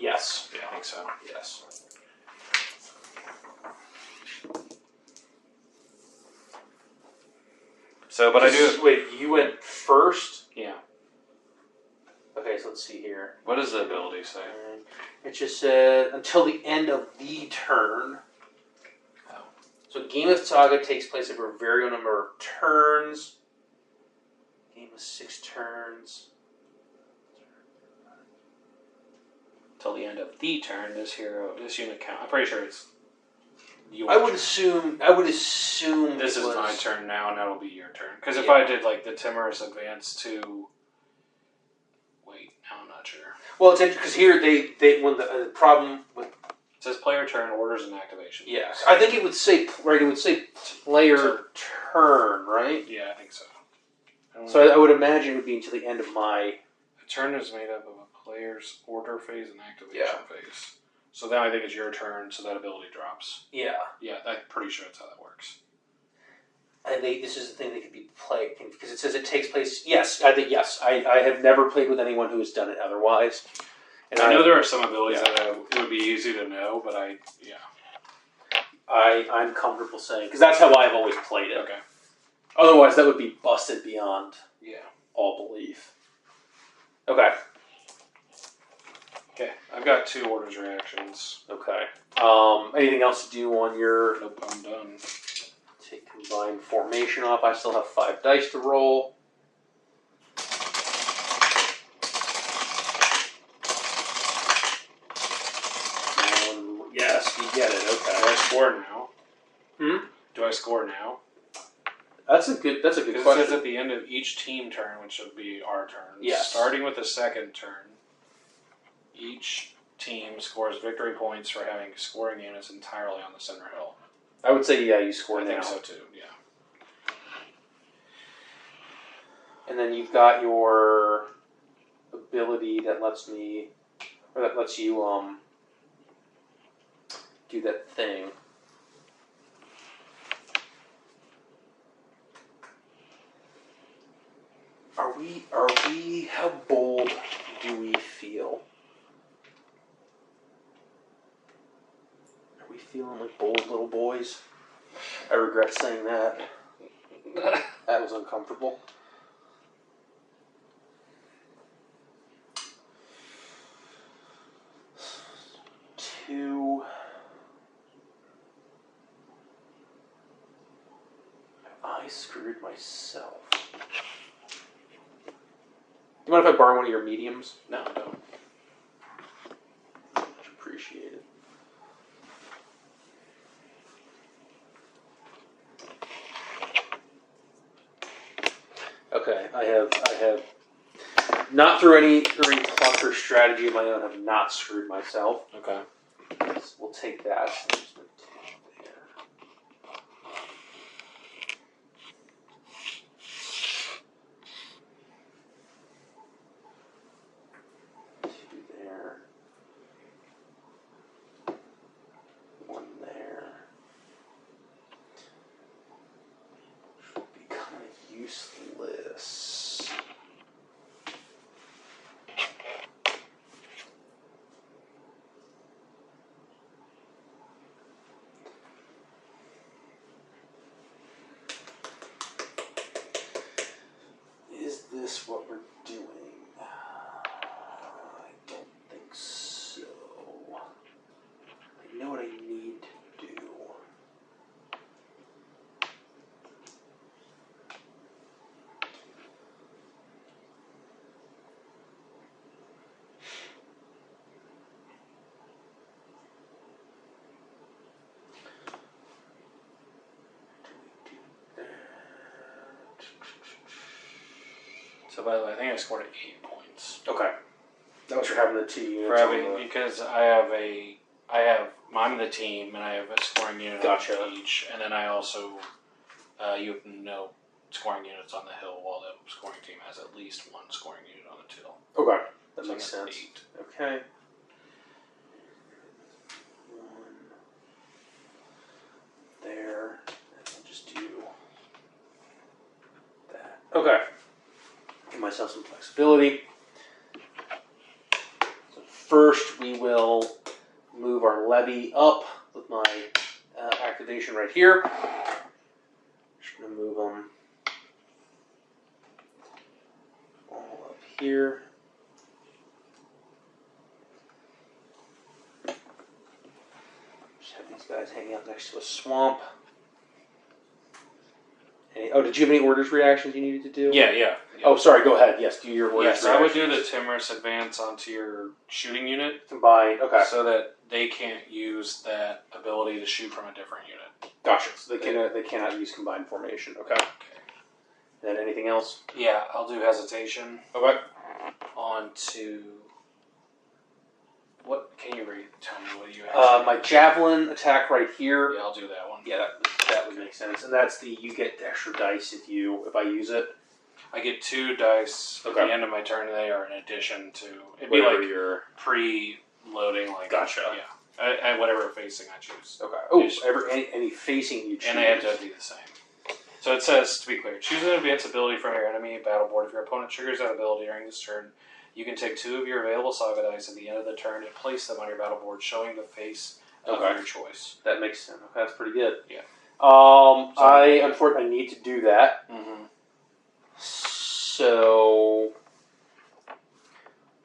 Yes. Yeah, I think so. Yes. So, but I do. Wait, you went first? Yeah. Okay, so let's see here. What does the ability say? It just said until the end of the turn. Oh. So, Game of Saga takes place over a very number of turns. Game of 6 turns. Till the end of the turn, this unit count. I'm pretty sure it's. I would assume this is my turn now, and that'll be your turn. Because if I did like the Timorous advance to, wait, now I'm not sure. Well, it's interesting because here they when the problem with it says player turn, orders, and activation. Yeah, I think it would say right. It would say player turn, right? Yeah, I think so. So I would imagine it would be until the end of my. A turn is made up of a player's order phase and activation phase. So then I think it's your turn, so that ability drops. Yeah. Yeah, I'm pretty sure that's how that works. And this is the thing that could be played, because it says it takes place... Yes, I think yes. I have never played with anyone who has done it otherwise. And I know there are some abilities that it would be easy to know, but I'm comfortable saying... Because that's how I've always played it. Okay. Otherwise, that would be busted beyond all belief. Okay. Okay, I've got 2 orders reactions. Okay. Anything else to do on your... Nope, I'm done. Take combined formation off. I still have 5 dice to roll. Yes, you get it. Okay. Do I score now? Hmm? Do I score now? That's a good question. It says at the end of each team turn, which would be our turn. Yes. Starting with the second turn, each team scores victory points for having scoring units entirely on the center hill. I would say, you score now. I think so too, yeah. And then you've got your ability that lets me, or that lets you, do that thing. Are we, how bold do we feel? Are we feeling like bold little boys? I regret saying that. That was uncomfortable. Two. I screwed myself. Do you mind if I borrow one of your mediums? No, don't. Much appreciated. Okay, I have not through any talk or strategy of my own, have not screwed myself. Okay. So we'll take that. Useless. Is this what we're doing? I don't think so. I know what I need to do. So by the way, I think I scored 8 points. Okay. That was for having the 2 units. For having, because I'm the team, and I have a scoring unit on each, and then I also, you have no scoring units on the hill, while the scoring team has at least 1 scoring unit on the hill. Okay. That so makes sense. 8. Okay. 1 there, and I'll just do that. Okay. Give myself some flexibility. So first we will move our levy up with my activation right here. Just going to move them all up here. Just have these guys hanging out next to a swamp. Did you have any orders reactions you needed to do? Yeah. Oh, sorry, go ahead. Yes, do your orders reactions. I would do the timorous advance onto your shooting unit. Combine, okay. So that they can't use that ability to shoot from a different unit. Gotcha. So they cannot use combined formation. Okay. And then anything else? Yeah, I'll do hesitation. Okay. On to... What can you read? Tell me what you actually... My javelin attack right here. Yeah, I'll do that one. Yeah, that would make sense. And that's you get extra dice if I use it. I get 2 dice at the end of my turn. They are in addition to... It'd be whatever like your pre-loading. Like, gotcha. Yeah. Whatever facing I choose. Okay. Oh, any facing you choose. And they have to be the same. So it says, to be clear, choose an advanced ability from your enemy battle board. If your opponent triggers that ability during this turn, you can take 2 of your available Saga dice at the end of the turn and place them on your battle board, showing the face of your choice. That makes sense. Okay, that's pretty good. Yeah. I unfortunately need to do that. Mm-hmm. So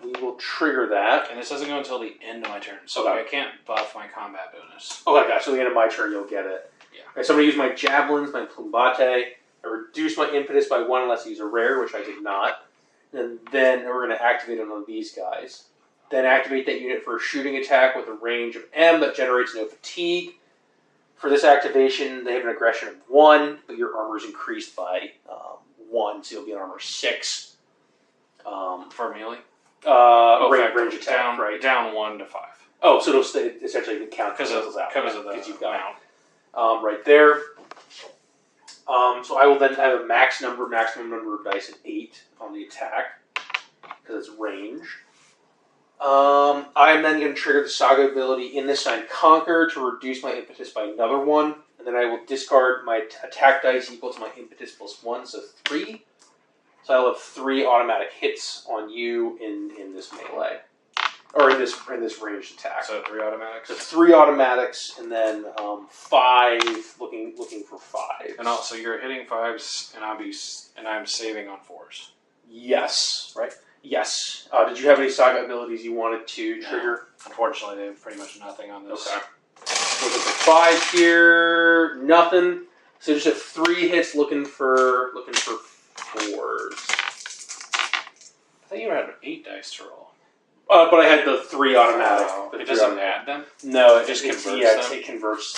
we will trigger that. And this doesn't go until the end of my turn, so I can't buff my combat bonus. Okay, gotcha. So at the end of my turn, you'll get it. Yeah. Okay, so I'm going to use my javelins, my plumbate. I reduce my impetus by 1 unless I use a rare, which I did not. And then we're going to activate it on these guys. Then activate that unit for a shooting attack with a range of M that generates no fatigue. For this activation, they have an aggression of 1, but your armor is increased by 1, so you'll be an armor 6. For melee? Range attack, down, right? Down 1 to 5. Oh, so it'll stay, essentially it count because of the you've got mount. right there. So I will then have a maximum number of dice at 8 on the attack because it's range. I'm then going to trigger the Saga ability in this sign Conquer to reduce my impetus by another 1, and then I will discard my attack dice equal to my impetus plus 1, so 3. So I'll have 3 automatic hits on you in this melee, or in this ranged attack. So 3 automatics. So 3 automatics, and then 5 looking for 5. And also, you're hitting 5s, and I'm saving on 4s. Yes, right. Yes. Did you have any Saga abilities you wanted to trigger? Unfortunately, they have pretty much nothing on this. Okay. Looking for 5 here. Nothing. So just have 3 hits. Looking for 4s. I thought you had 8 dice to roll. But I had the 3 automatic. It doesn't add them? No, it just converts them? It converts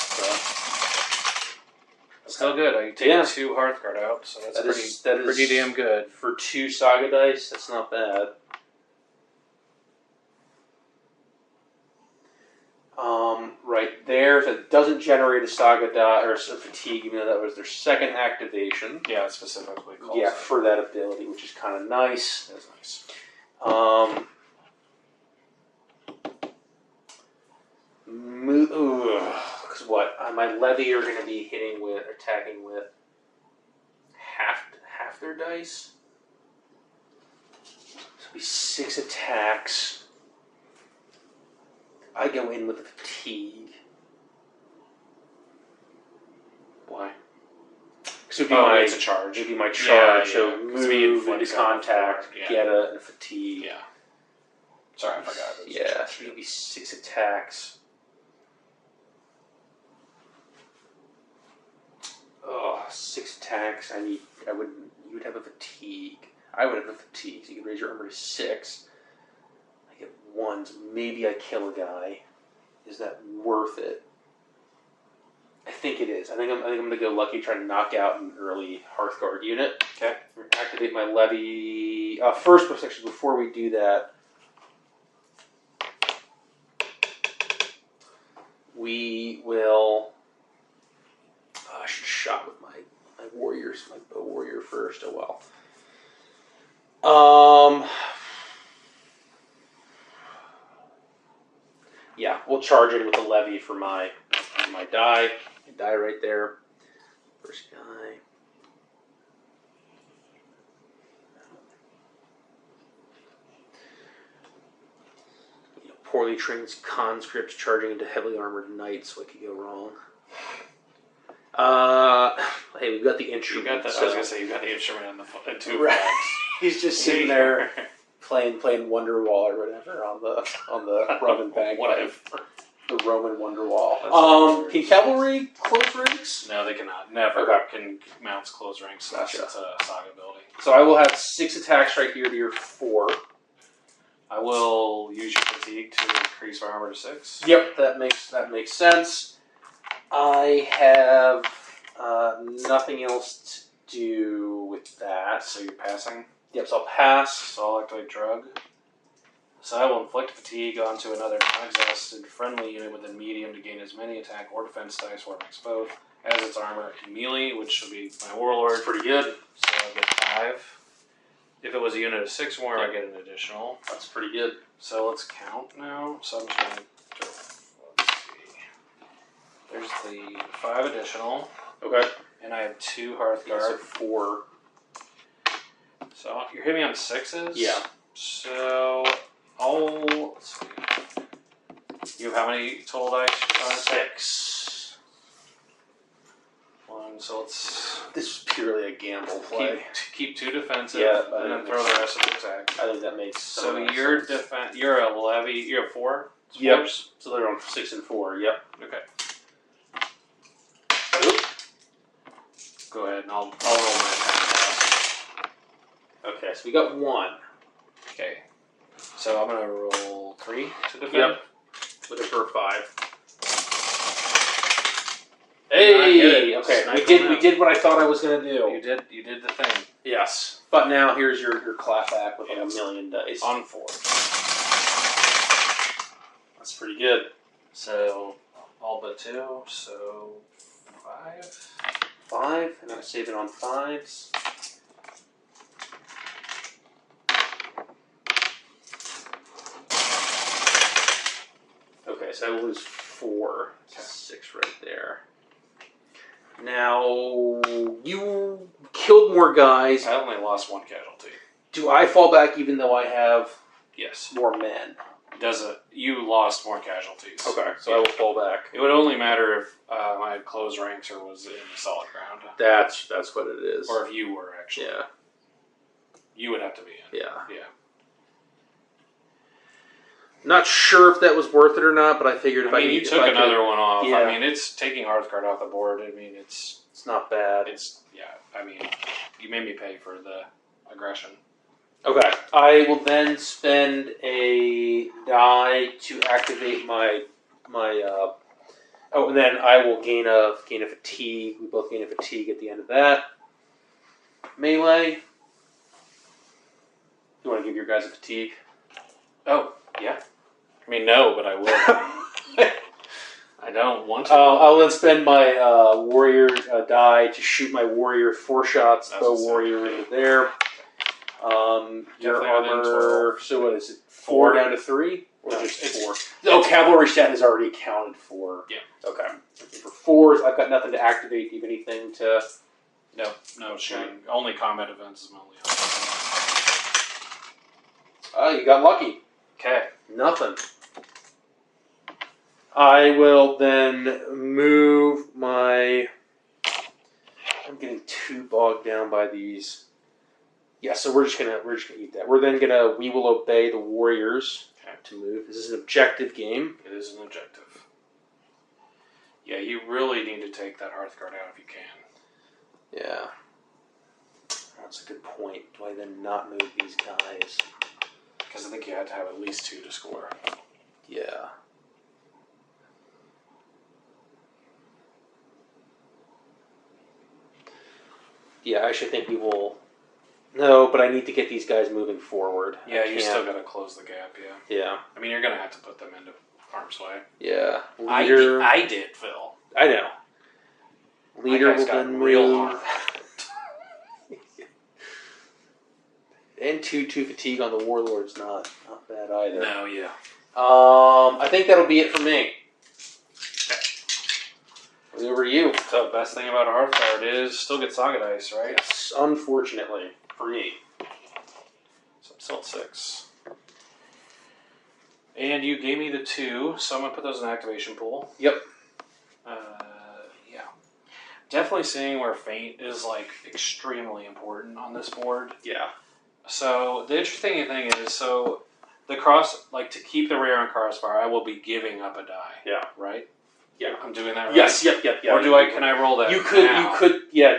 Still good. I take 2 Hearthguard out, so that's pretty damn good. For 2 Saga dice, that's not bad. Right there, so it doesn't generate a Saga die or a fatigue, even though that was their second activation. Yeah, it specifically calls it. For that ability, which is kind of nice. That's nice. Because my levy are going to be attacking with half their dice. So it'll be 6 attacks. I go in with a fatigue. Why? Because it's a charge. It'd be my charge. Yeah, so move into contact, get a fatigue. Yeah. Sorry, I forgot. Yeah, so it'd be 6 attacks. Oh, 6 attacks. You would have a fatigue. I would have a fatigue, so you could raise your armor to 6. I get 1s. Maybe I kill a guy. Is that worth it? I think it is. I think I'm going to go lucky, try to knock out an early Hearthguard unit. Okay. Activate my levy. First, actually, before we do that, we will. I should have shot with my warriors, my bow warrior first. Oh well. Yeah, we'll charge in with the levy for my die. Die right there. First guy. Poorly trained conscripts charging into heavily armored knights. What could go wrong? Hey, we've got the instrument. I was gonna say you got the instrument in 2 right. He's just sitting there playing Wonderwall or whatever on the Roman bank. Whatever. The Roman Wonderwall. Can cavalry close ranks? No, they cannot. Never can mounts close ranks. So Gotcha. That's a Saga ability. So I will have 6 attacks right here to your 4. I will use your fatigue to increase my armor to 6. Yep, that makes sense. I have nothing else to do with that. So you're passing? Yep, so I'll pass. So I'll activate Drug. So I will inflict fatigue onto another non-exhausted friendly unit within medium to gain as many attack or defense dice or max both as its armor in melee, which will be my warlord. That's pretty good. So I'll get 5. If it was a unit of 6 more, I get an additional. That's pretty good. So let's count now. So I'm just going to let's see. There's the 5 additional. Okay. And I have 2 Hearthguard. So 4. So you're hitting me on 6s? Yeah. So let's see. You have how many total dice? 6. one, so let's... This is purely a gamble play. Keep 2 defensive, and then throw the rest of the attack. I think that makes sense. So you're a levy, you're a 4? Yep. Fours? So they're on 6 and 4, yep. Okay. Oop. Go ahead, and I'll roll my attack. Okay, so we got 1. Okay. So I'm going to roll 3 to defend. Yep. With a for 5. Hey! Okay, we did what I thought I was going to do. You did the thing. Yes. But now here's your clapback with like a million dice. On 4. That's pretty good. So, all but 2, so 5. 5, and I'm saving on 5s. Okay, so I lose 4. Okay. 6 right there. Now, you killed more guys. I only lost 1 casualty. Do I fall back even though I have Yes. more men? You lost more casualties. Okay, so I will fall back. It would only matter if I had closed ranks or was in solid ground. That's what it is. Or if you were, actually. Yeah. You would have to be in. Yeah. Yeah. Not sure if that was worth it or not, but I figured you took another one off. Yeah. I mean, it's taking Hearthguard off the board. I mean, it's not bad. I mean, you made me pay for the aggression. Okay. I will then spend a die to activate my and then I will gain a fatigue. We both gain a fatigue at the end of that. Melee. You want to give your guys a fatigue? Oh, yeah. I mean, no, but I will. I don't want to. I'll then spend my warrior die to shoot my warrior 4 shots. Bow warrior into there. Your armor. So what is it? 4 down to 3, or no, just it's 4? Oh, cavalry stat is already accounted for. Yeah. Okay. For 4s, I've got nothing to activate. Do you have anything to? No shooting. Only combat events is my only option. Oh, you got lucky. Okay. Nothing. I will then move my... I'm getting too bogged down by these. Yeah, so we're just gonna eat that. We will obey the warriors to move. This is an objective game. It is an objective. Yeah, you really need to take that Hearthguard out if you can. Yeah. That's a good point. Do I then not move these guys? Because I think you had to have at least 2 to score. Yeah. Yeah, I actually think we will... No, but I need to get these guys moving forward. Yeah, you still got to close the gap, yeah. Yeah. I mean, you're going to have to put them into harm's way. Yeah. Leader... I did, Phil. I know. Leader will then move... real hard. And 2 fatigue on the warlord's not bad either. No, yeah. I think that'll be it for me. Over to you. So, best thing about a Hearthguard is still get Saga dice, right? Yes, unfortunately for me. So I'm still at 6. And you gave me the 2, so I'm going to put those in activation pool. Yep. Yeah. Definitely seeing where Feint is, like, extremely important on this board. Yeah. So, the interesting thing is, so, the to keep the rare on Crossfire, I will be giving up a die. Yeah. Right? Yeah. I'm doing that right? Yes, yep. Or can I roll that You could, now? yeah.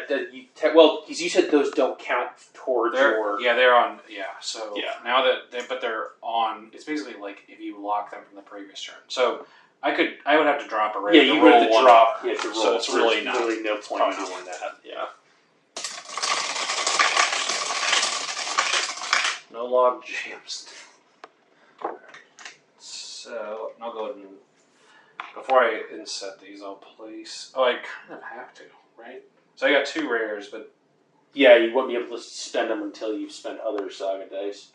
Well, because you said those don't count towards your... Yeah, they're on, so yeah. Now that, they're on, it's basically like if you lock them from the previous turn. So, I would have to drop a rare. Yeah, you would have to drop, to roll. So it's really not. Really no point in doing that, yeah. No log jams. So, I'll go ahead and... Before I inset these, I'll place... Oh, I kind of have to, right? So I got 2 rares, but... Yeah, you won't be able to spend them until you've spent other Saga dice.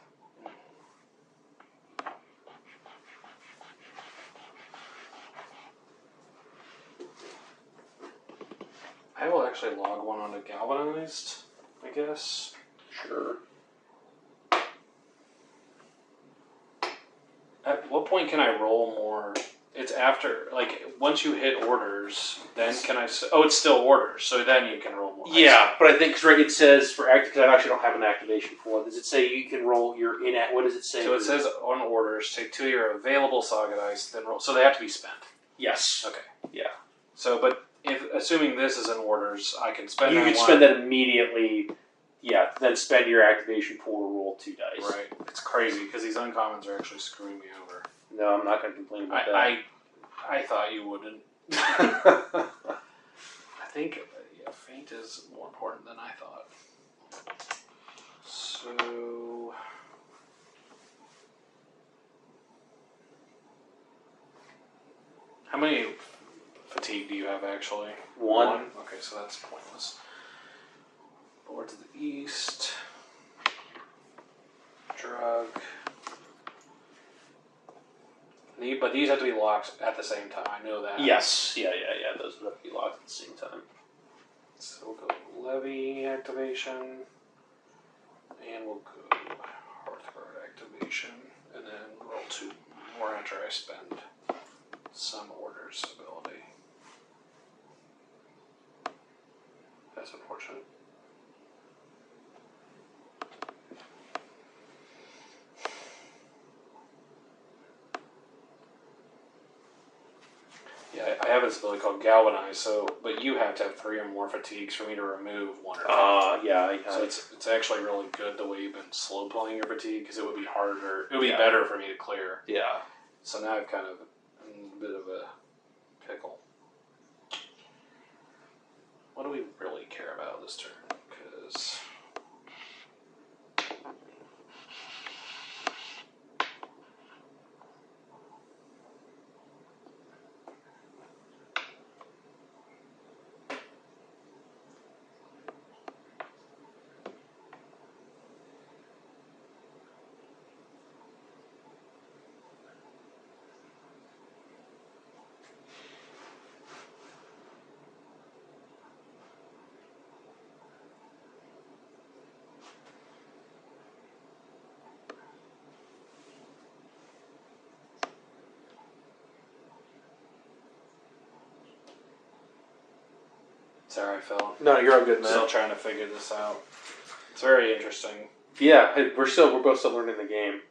I will actually log one onto Galvanized, I guess. Sure. At what point can I roll more? It's after, like, once you hit orders, then can I... Oh, it's still orders, so then you can roll more. Yeah, but I think, because it says, because I actually don't have an activation for it, does it say you can roll your what does it say? So it says on orders, take 2 of your available Saga dice, then roll. So they have to be spent. Yes. Okay. Yeah. So, but assuming this is in orders, I can spend You can spend that immediately, then spend your activation pool to roll 2 dice. Right. It's crazy, because these uncommons are actually screwing me over. No, I'm not going to complain about that. I thought you wouldn't. I think feint is more important than I thought. So how many fatigue do you have actually? 1. Okay, so that's pointless. Board to the east. Drug. But these have to be locked at the same time. I know that. Yes. Yeah. Those would have to be locked at the same time. So we'll go levy activation. And we'll go Hearthguard activation. And then roll 2 more after I spend some orders ability. That's unfortunate. Yeah, I have this ability called Galvanize, but you have to have 3 or more fatigues for me to remove 1 or 2. Yeah. So it's actually really good the way you've been slow playing your fatigue, because it would be harder, it would be better for me to clear. Yeah. So now I've kind of in a bit of a pickle. What do we really care about this turn? Because... Sorry, Phil. No, you're all good, man. Still trying to figure this out. It's very interesting. Yeah, we're both still learning the game.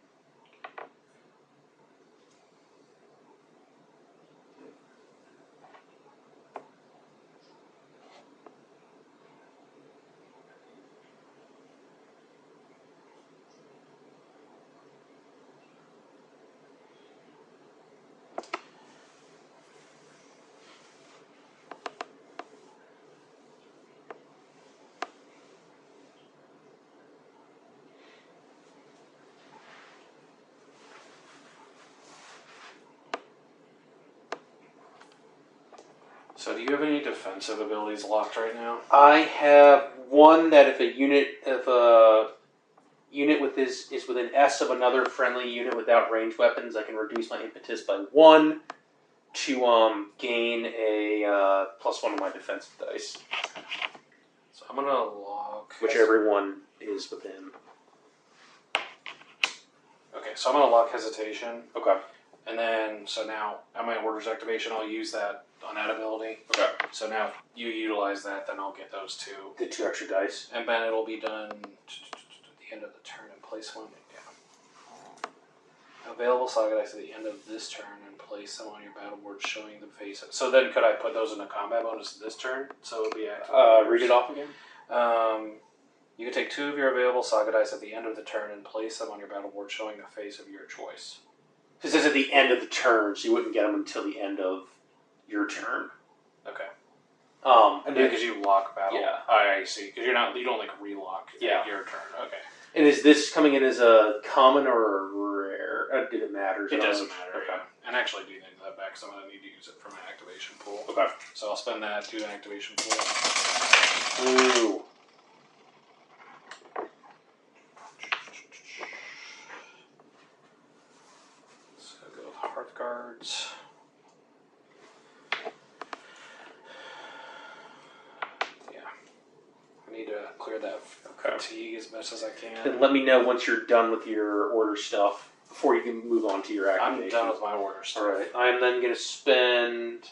So do you have any defensive abilities locked right now? I have one that if a unit with this is within S of another friendly unit without ranged weapons, I can reduce my impetus by 1 to gain a +1 to my defensive dice. So I'm gonna lock whichever one is within. Okay, so I'm gonna lock hesitation. Okay. And then so now on my orders activation I'll use that on that ability. Okay. So now if you utilize that, then I'll get those 2. The 2 extra dice. And then it'll be done at the end of the turn and place 1. Yeah. Available Saga dice at the end of this turn and place them on your battle board showing the face of... So then could I put those in a combat bonus this turn? So it would be active. Read it off again. You can take 2 of your available Saga dice at the end of the turn and place them on your battle board showing the face of your choice. This is at the end of the turn, so you wouldn't get them until the end of your turn. Okay. And because you lock battle. Yeah. I see. Because you don't like relock Yeah. your turn. Okay. And is this coming in as a common or a rare? Did it matter? It doesn't matter. Okay. Yeah. And actually, do think that back, because I'm going to need to use it for my activation pool. Okay. So I'll spend that to an activation pool. Ooh. So go with Hearthguards. Yeah. I need to clear that fatigue as best as I can. And let me know once you're done with your order stuff before you can move on to your activation. I'm done with my order stuff. All right. I'm then going to spend...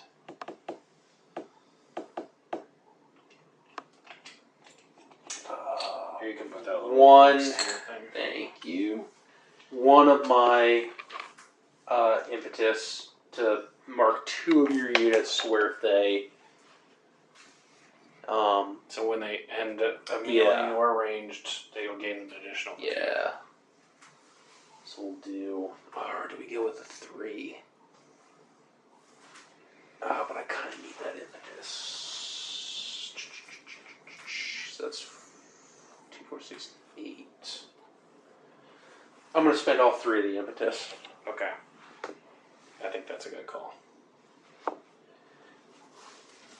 Here, you can put that one... thing. Thank you. One of my impetus to mark 2 of your units where if they... So when they end a melee or ranged, they will gain an additional. Yeah. So we'll do... Or do we go with a 3? But I kind of need that impetus. So that's 2, 4, 6, 8. I'm going to spend all 3 of the impetus. Okay. I think that's a good call.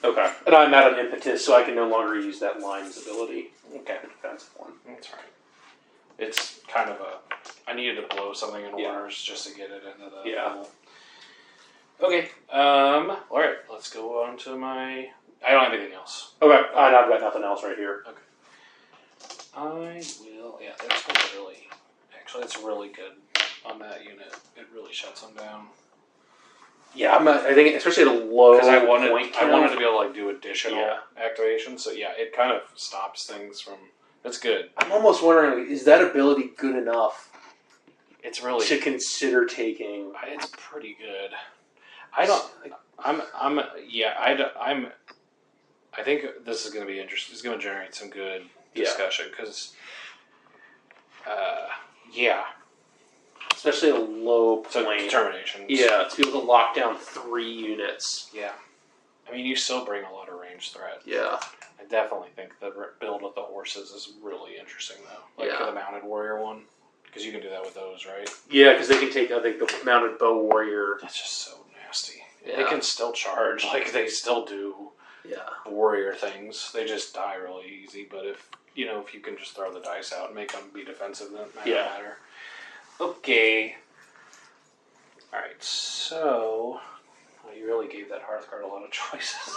Okay. And I'm out of impetus, so I can no longer use that line's ability. Okay. The defensive one. That's right. It's kind of a... I needed to blow something in orders just to get it into the... Yeah. Pool. Okay. Alright. Let's go on to my... I don't have anything else. Okay. I've got nothing else right here. Okay. I will... Yeah, that's really... Actually, it's really good on that unit. It really shuts them down. Yeah, I think especially at a low because I wanted to be able to like do additional activation. So yeah, it kind of stops things from. That's good. I'm almost wondering, is that ability good enough? It's really to consider taking. It's pretty good. I don't. I'm. Yeah. I'm. I think this is going to be interesting. It's going to generate some good discussion because. Yeah. Especially at a low point. So determination. Yeah, to be able to lock down 3 units. Yeah. I mean, you still bring a lot of range threat. Yeah. I definitely think the build with the horses is really interesting, though. Like the mounted warrior one. Because you can do that with those, right? Yeah, because they can take, I think, the mounted bow warrior. That's just so nasty. Yeah. They can still charge. Like, they still do warrior things. They just die really easy. But if you can just throw the dice out and make them be defensive, then that doesn't matter. Okay. Alright, so... you really gave that Hearthguard a lot of choices.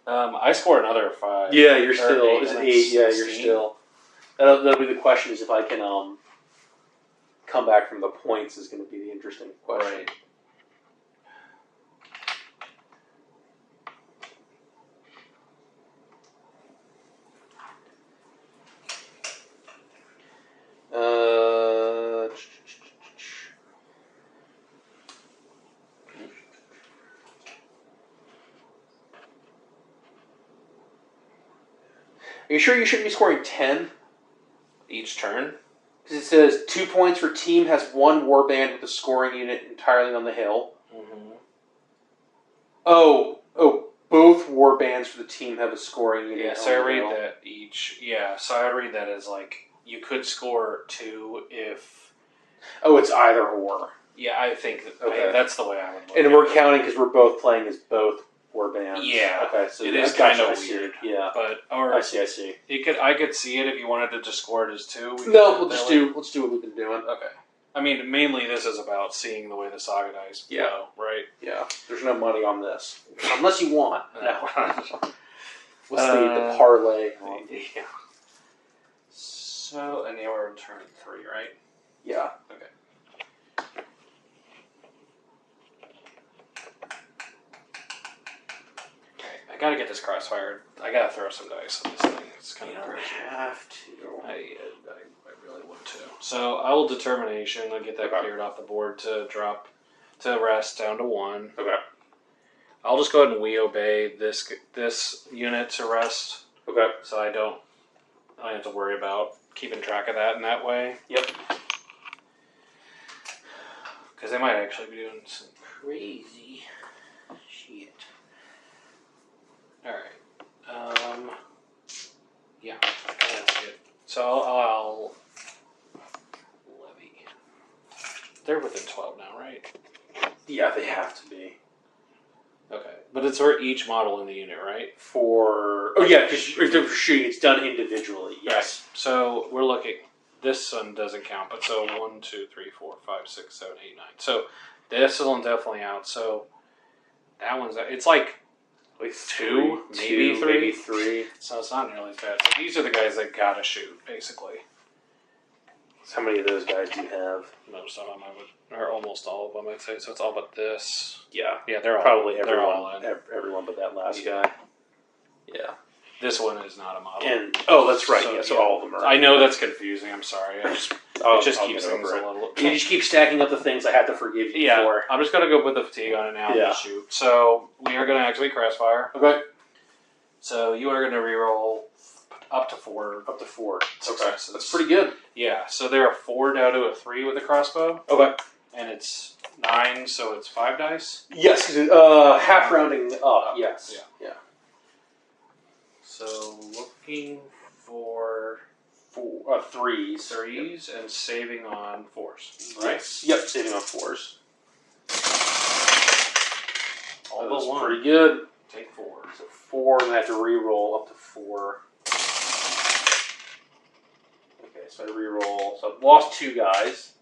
I scored another 5. Yeah, you're still... 8, Is it 8? Yeah, you're still... That'll be the question, is if I can come back from the points is going to be the interesting question. Right. Are you sure you shouldn't be scoring 10? Each turn? Because it says 2 points for team has 1 warband with a scoring unit entirely on the hill. Mm-hmm. Oh, both warbands for the team have a scoring unit. Yeah, so I read that each. Yeah, so I read that as like you could score 2 if. Oh, it's either or. Yeah, I think that's the way I would look. And we're counting because we're both playing as both warbands. Yeah. Okay, so it is kind of weird. Yeah, but I see. I could see it if you wanted to just score it as 2. Let's do what we've been doing. Okay. I mean, mainly this is about seeing the way the Saga dice flow, right? Yeah. There's no money on this. Unless you want. No. What's the parlay? Yeah. So, and you were on turn 3, right? Yeah. Okay. I gotta get this crossfired. I gotta throw some dice on this thing. It's kind of crazy. Have to. I really want to. So I will determination. I'll get that cleared off the board to drop to rest down to 1. Okay. I'll just go ahead and we obey this unit to rest. Okay. So I don't have to worry about keeping track of that in that way. Yep. Because they might actually be doing some crazy shit. Alright. Yeah. That's good. So I'll levy. They're within 12 now, right? Yeah, they have to be. Okay. But it's for each model in the unit, right? Because if they're shooting, it's done individually, yes. Right. So we're looking... This one doesn't count, but so 1, 2, 3, 4, 5, 6, 7, 8, 9. So this one's definitely out. So that one's... It's like 2, maybe 3. So it's not nearly as bad. So these are the guys that gotta shoot, basically. How many of those guys do you have? Most of them, or almost all of them, I'd say. So it's all but this. Yeah. Yeah, they're all probably they're everyone. all in. Everyone but that last guy. Yeah. This one is not a model. And that's right. So all of them are. I know that's confusing. I'm sorry. It just keeps things a little. You just keep stacking up the things I have to forgive you for. I'm just gonna go put the fatigue on it now and just shoot. So we are gonna activate Crossfire. Okay. So you are gonna reroll up to 4. Up to 4 successes. Okay. That's pretty good. Yeah. So there are 4 down to a 3 with a crossbow. Okay. And it's 9, so it's 5 dice. Yes. Half rounding up. Yes. Yeah. So looking for 3s. 3s and saving on 4s. Right? Yes. Yep. Saving on 4s. All but 1. Pretty good. Take 4. So 4, and I have to re-roll up to 4. Okay, so I re-roll. So I've lost 2 guys.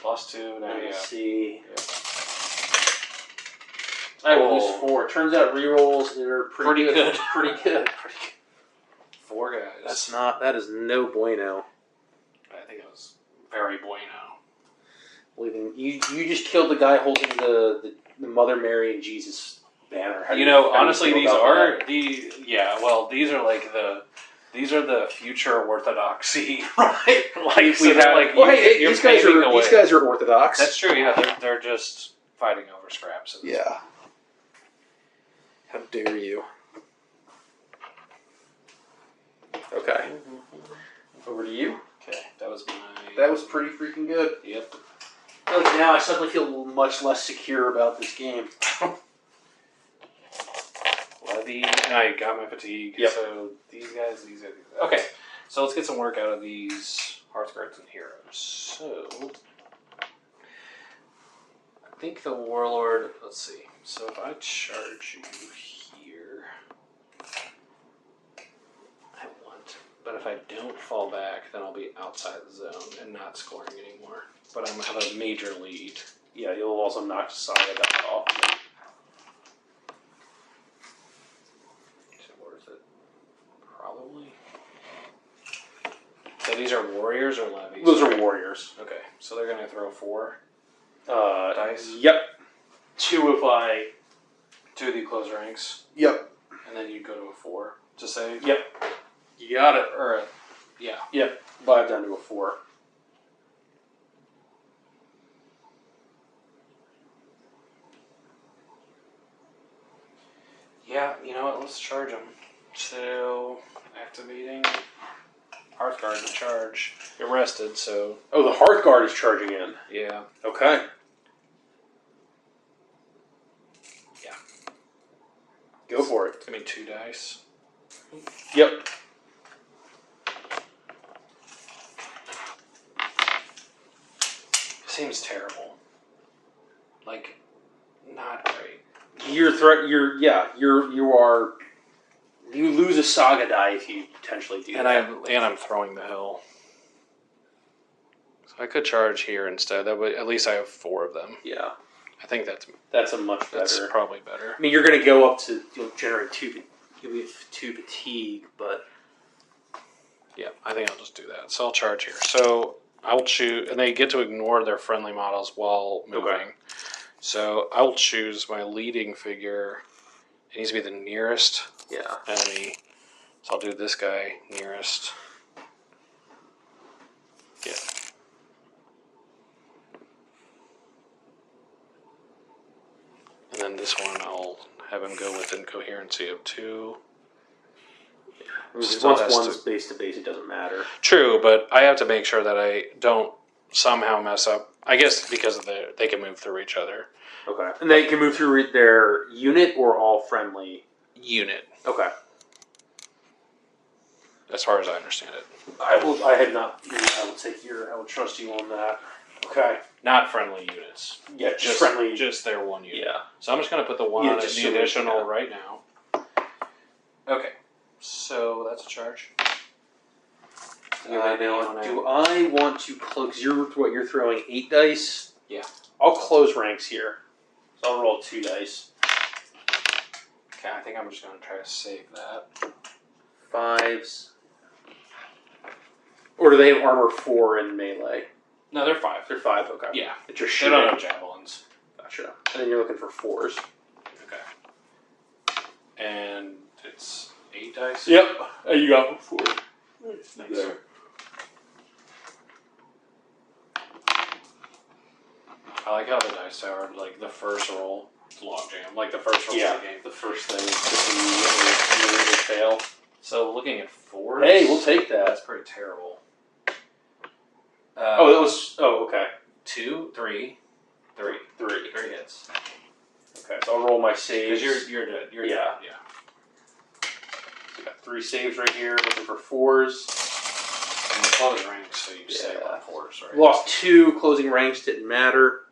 Lost 2. Now Let's see. Yeah. I will lose 4. Turns out re-rolls are pretty good. Pretty good. 4 guys. That is no bueno. I think it was very bueno. Well, you just killed the guy holding the Mother Mary and Jesus banner. Honestly, these are these are the future orthodoxy, right? Like these guys are orthodox. That's true. Yeah, they're just fighting over scraps. Yeah. How dare you? Okay. Over to you. Okay, that was pretty freaking good. Yep. Now I suddenly feel much less secure about this game. Levy, and I got my fatigue. Yep. So these guys. Okay, so let's get some work out of these Hearthguards and Heroes. So I think the Warlord. Let's see. So if I charge you here, I want. But if I don't fall back, then I'll be outside the zone and not scoring anymore. But I'm gonna have a major lead. Yeah, you'll also knock Saga down off. Probably. So these are warriors or levies? Those are warriors. Okay, so they're going to throw 4 dice? Yep. 2 if I... 2 of the close ranks. Yep. And then you go to a 4 to save? Yep. You got it. Yeah. Yep. 5 down to a 4. Yeah, you know what? Let's charge them. So, activating Hearthguard to charge. You're rested, so... Oh, the Hearthguard is charging in. Yeah. Okay. Yeah. Go for it. It's going to be 2 dice. Yep. Seems terrible. Like, not great. You lose a Saga die if you potentially do that. I'm throwing the hill. So I could charge here instead. That would at least I have 4 of them. Yeah. I think that's a much better. That's probably better. I mean, you're going to go up to generate 2 fatigue, but yeah, I think I'll just do that. So I'll charge here. So I'll choose, and they get to ignore their friendly models while moving. Okay. So I'll choose my leading figure. It needs to be the nearest enemy. So I'll do this guy nearest. Yeah. And then this one I'll have him go within coherency of 2. Once one's base to base, it doesn't matter. True, but I have to make sure that I don't somehow mess up. I guess because of they can move through each other. Okay. And they can move through their unit or all friendly? Unit. Okay. As far as I understand it. I will trust you on that. Okay. Not friendly units. Yeah, just friendly. Just their one unit. Yeah. So I'm just going to put the one on the additional right now. Okay. So that's a charge. Do I want to close? You're throwing 8 dice? Yeah. I'll close ranks here. So I'll roll 2 dice. Okay, I think I'm just going to try to save that. 5s. Or do they have armor 4 in melee? No, they're 5. They're 5, okay. Yeah. It's your They shooting. don't have javelins. Gotcha. And then you're looking for 4s. Okay. And it's 8 dice? Yep. You got 4. Nice. There. I like how the dice tower, like the first roll, logjam. Like the first roll of the game. The first thing is to fail. So looking at 4s. Hey, we'll take that. That's pretty terrible. That was. Oh, okay. 2, 3. 3 hits. Okay, so I'll roll my saves. Because you're dead. You're dead. Yeah. So I got 3 saves right here. Looking for 4s. And the closing ranks, so you save on 4s, right? Lost 2. Closing ranks didn't matter.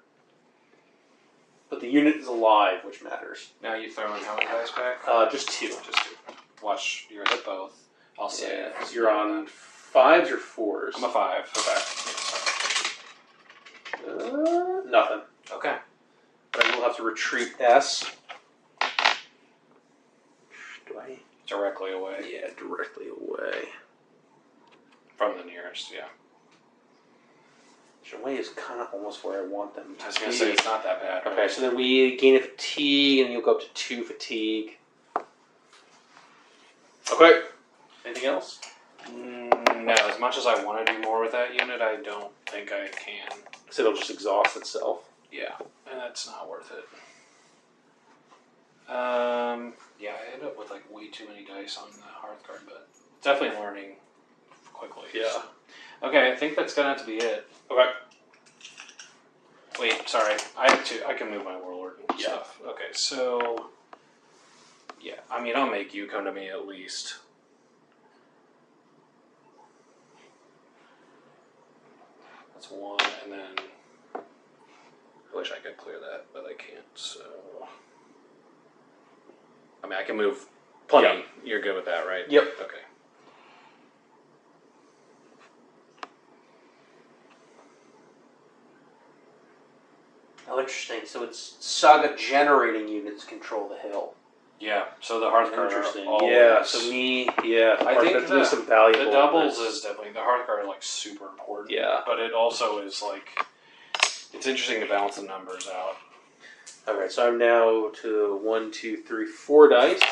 But the unit is alive, which matters. Now you throw in how many dice back? Just 2. Just 2. Watch, you're hit both. I'll say. Yeah, you're on 5s or 4s? I'm a 5. Okay. Nothing. Okay. But I will have to retreat S. Do I? Directly away. Yeah, directly away. From the nearest, yeah. Which away is kind of almost where I want them to I was going to say, it's not that bad. Okay, so then we gain a fatigue, and you'll go up to 2 fatigue. Okay. Anything else? No, as much as I want to do more with that unit, I don't think I can. So it'll just exhaust itself. Yeah, and that's not worth it. Yeah, I ended up with like way too many dice on the hearth card, but definitely learning quickly. Yeah. So. Okay, I think that's gonna have to be it. Okay. Wait, sorry. I have to. I can move my warlord and Yeah. stuff. Okay, so yeah, I mean, I'll make you come to me at least. That's 1, and then I wish I could clear that, but I can't. So I mean, I can move plenty. Yep. You're good with that, right? Yep. Okay. Oh, interesting. So it's Saga generating units control the hill. Yeah. So the hearth card. Interesting. Always, Yeah. So I think that's some valuable. the doubles is definitely the hearth card are like super important. Yeah. But it also is like it's interesting to balance the numbers out. Okay, so I'm now to 1, 2, 3, 4 dice.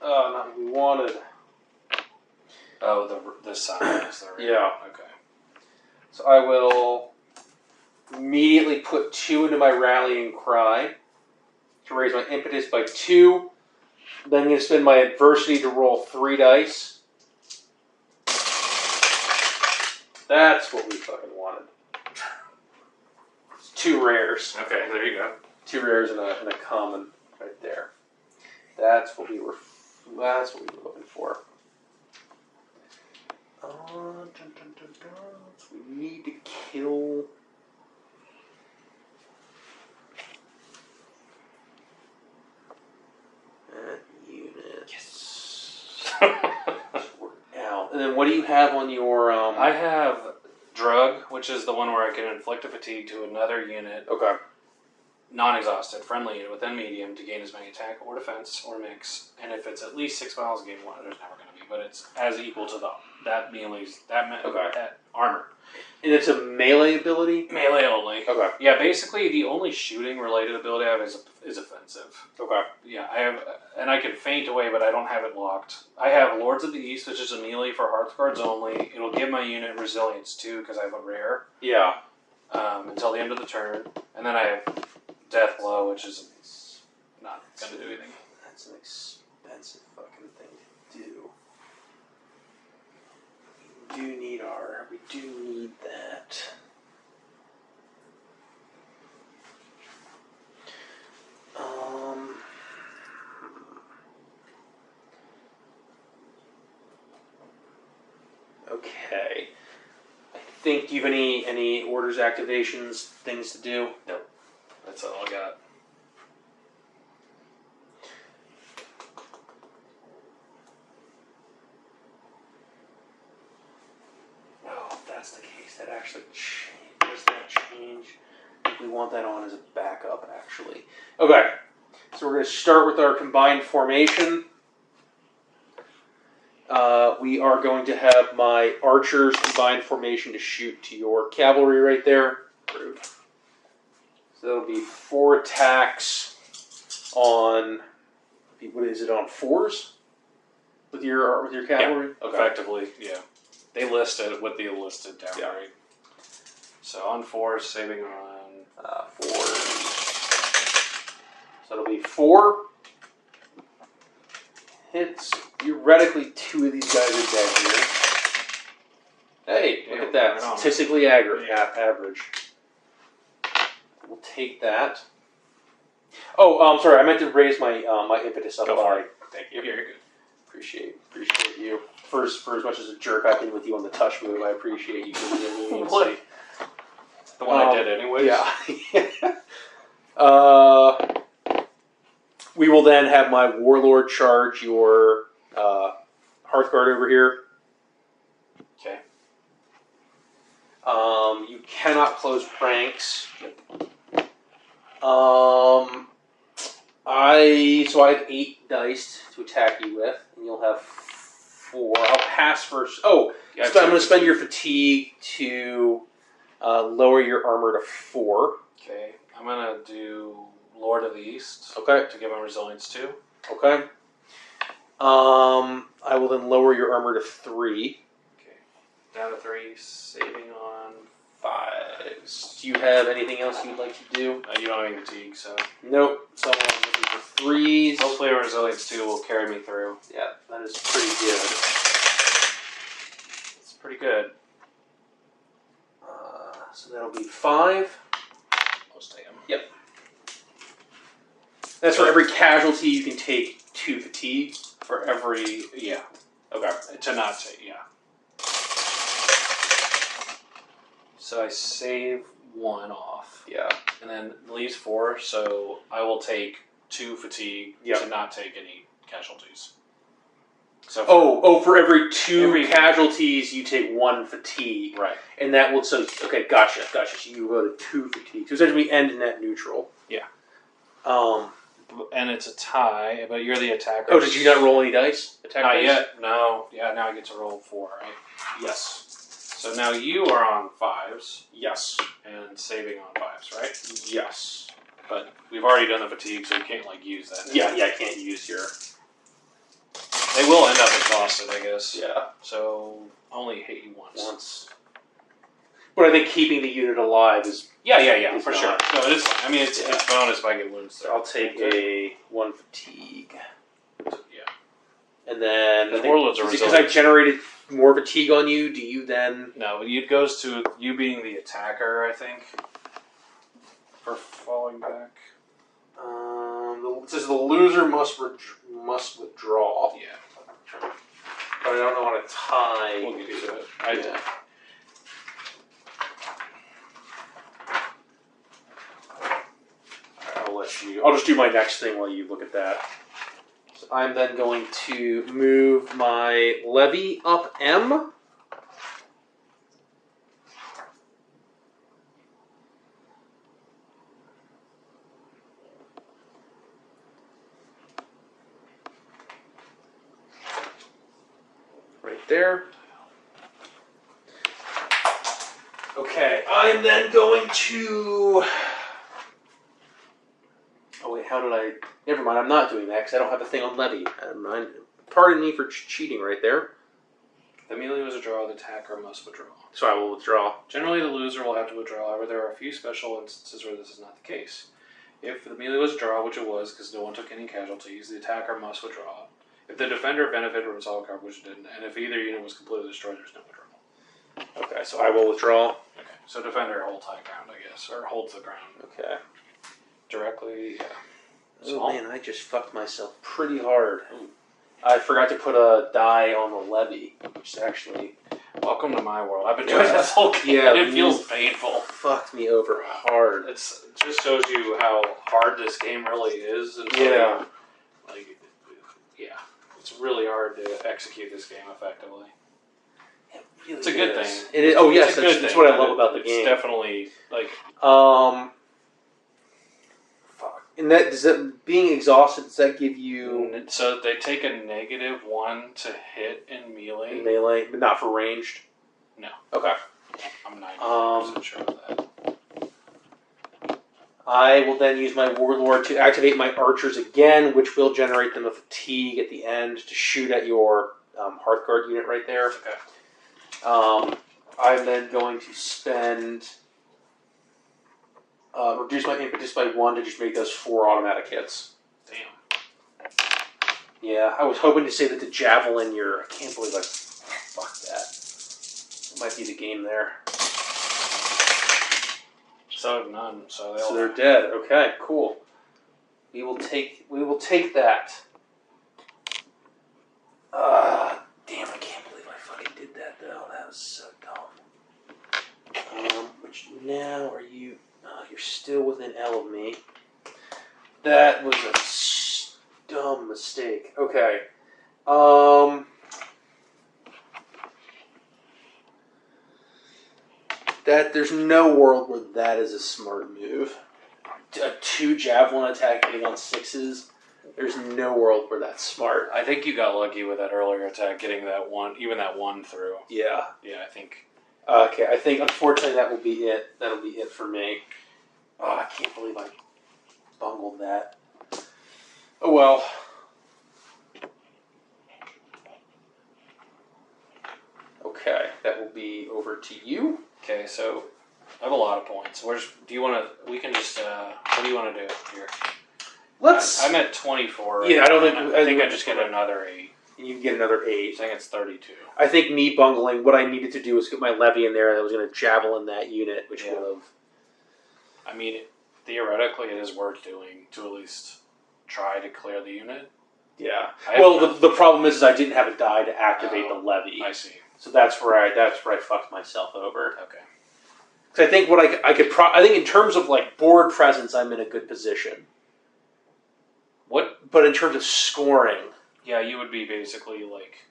Oh, not what we wanted. Oh, the Saga is there. Right? Yeah. Okay. So I will immediately put 2 into my rallying cry to raise my impetus by 2. Then I'm going to spend my adversity to roll 3 dice. That's what we fucking wanted. It's 2 rares. Okay, there you go. 2 rares and a common right there. That's what we were looking for. So we need to kill. That unit. Yes. Out. And then what do you have on your? I have Drug, which is the one where I can inflict a fatigue to another unit, Okay. non-exhausted, friendly unit within medium to gain as many attack or defense or mix. And if it's at least 6 miles, gain 1. There's never going to be, but it's as equal to that armor. And it's a melee ability. Melee only. Okay. Yeah, basically the only shooting related ability I have is offensive. Okay. Yeah, I have, and I can feint away, but I don't have it locked. I have Lords of the East, which is a melee for hearth cards only. It'll give my unit resilience too, because I have a rare. Yeah. Until the end of the turn, and then I have Death Blow, which is not going to do anything. That's an expensive fucking thing to do. We do need that. Okay. I think, do you have any orders, activations, things to do? Nope. That's all I got. Oh, if that's the case, that actually does that change? I think we want that on as a backup, actually. Okay, so we're going to start with our combined formation. we are going to have my archers combine formation to shoot to your cavalry right there. So that'll be 4 attacks on. What is it on 4s? With your cavalry? Yeah, okay. Effectively, yeah. They list it with the listed down, right? So on 4s, saving on 4s. So it'll be 4 hits. Theoretically, 2 of these guys are dead here. Hey, look at that. Statistically average. We'll take that. Oh, I'm sorry. I meant to raise my my impetus up. Thank you. You're good. Appreciate you. For as much as a jerk I've been with you on the touch move, I appreciate you giving me the one I did anyways. Yeah. We will then have my warlord charge your Hearthguard over here. Okay. You cannot close pranks. I have 8 dice to attack you with, and you'll have 4. I'll pass first. Oh, so I'm going to spend your fatigue to lower your armor to 4. Okay, I'm going to do Lord of the East. Okay. To give my resilience 2. Okay. I will then lower your armor to 3. Okay. Down to 3, saving on 5s. Do you have anything else you'd like to do? You don't have any fatigue, so. Nope. So I'm looking for 3s. Hopefully a resilience 2 will carry me through. Yeah, that is pretty good. It's pretty good. So that'll be 5. Most take them. Yep. That's for every casualty you can take 2 fatigue. For every, yeah. Okay. To not take, yeah. So I save 1 off. Yeah. And then leaves 4, so I will take 2 fatigue to not take any casualties. So for every 2 casualties, you take 1 fatigue. Right. And that will, okay, gotcha. So you go to 2 fatigue. So essentially we end in net neutral. Yeah. And it's a tie, but you're the attacker. Oh, did you not roll any dice? Not yet. No. Yeah, now I get to roll 4, right? Yes. So now you are on 5s. Yes. And saving on 5s, right? Yes. But we've already done the fatigue, so you can't use that. Yeah, I can't use your... They will end up exhausted, I guess. Yeah. So only hit you once. But I think keeping the unit alive is... Yeah, for sure. No, it is fine. I mean, it's bonus if I get wounds. So I'll take a 1 fatigue. Yeah. And then... Warlords are because I generated more fatigue on you, do you then... No, it goes to you being the attacker, I think. For falling back. It says the loser must withdraw. Yeah. But I don't know how to tie. We'll get to it. I did. I'll just do my next thing while you look at that. So I'm then going to move my levy up M. Right there. Okay, I'm then going to... Oh wait, how did I... Never mind, I'm not doing that because I don't have a thing on levy. Pardon me for cheating right there. The melee was a draw, the attacker must withdraw. So I will withdraw. Generally, the loser will have to withdraw, however, there are a few special instances where this is not the case. If the melee was a draw, which it was because no one took any casualties, the attacker must withdraw. If the defender benefited from a solid card, which it didn't, and if either unit was completely destroyed, there's no withdrawal. Okay, so I will withdraw. Okay, so defender holds high ground, I guess, or holds the ground. Okay. Directly, yeah. Oh man, I just fucked myself pretty hard. I forgot to put a die on the levy, which is actually... Welcome to my world. I've been doing this whole game. Yeah, it feels painful. Fucked me over hard. It just shows you how hard this game really is. And yeah. It's really hard to execute this game effectively. It really it's a good thing. It is. Oh yes, that's what I love about the game. It's definitely like. Fuck. And being exhausted, does that give you... So they take a -1 to hit in melee. In melee, but not for ranged? No. Okay. I'm 90% sure of that. I will then use my Warlord to activate my archers again, which will generate them a fatigue at the end to shoot at your Hearthguard unit right there. Okay. I'm then going to spend... reduce my impetus by 1 to just make those 4 automatic hits. Damn. Yeah, I was hoping to say that the Javelin, I can't believe I... Fuck that. It might be the game there. So none. So they're dead. Okay, cool. We will take that. Damn, I can't believe I fucking did that though. That was so dumb. Which now are you? You're still within L of me. That was a dumb mistake. Okay. There's no world where that is a smart move. A 2 Javelin attack hitting on 6s. There's no world where that's smart. I think you got lucky with that earlier attack, getting that one through. Yeah. Yeah, I think. Okay, I think unfortunately that will be it. That'll be it for me. Oh, I can't believe I bungled that. Oh well. Okay, that will be over to you. Okay, so I have a lot of points. Do you want to? We can just. What do you want to do here? I'm at 24. Yeah, I think I just get another 8. You can get another 8. I think it's 32. I think me bungling, what I needed to do was get my levy in there that was going to javelin that unit, which would have... I mean, theoretically, it is worth doing to at least try to clear the unit. Yeah. Well, the problem is I didn't have a die to activate the levy. I see. So that's where I fucked myself over. Okay. Because I think what I think in terms of like board presence, I'm in a good position. But in terms of scoring, yeah, you would be basically like.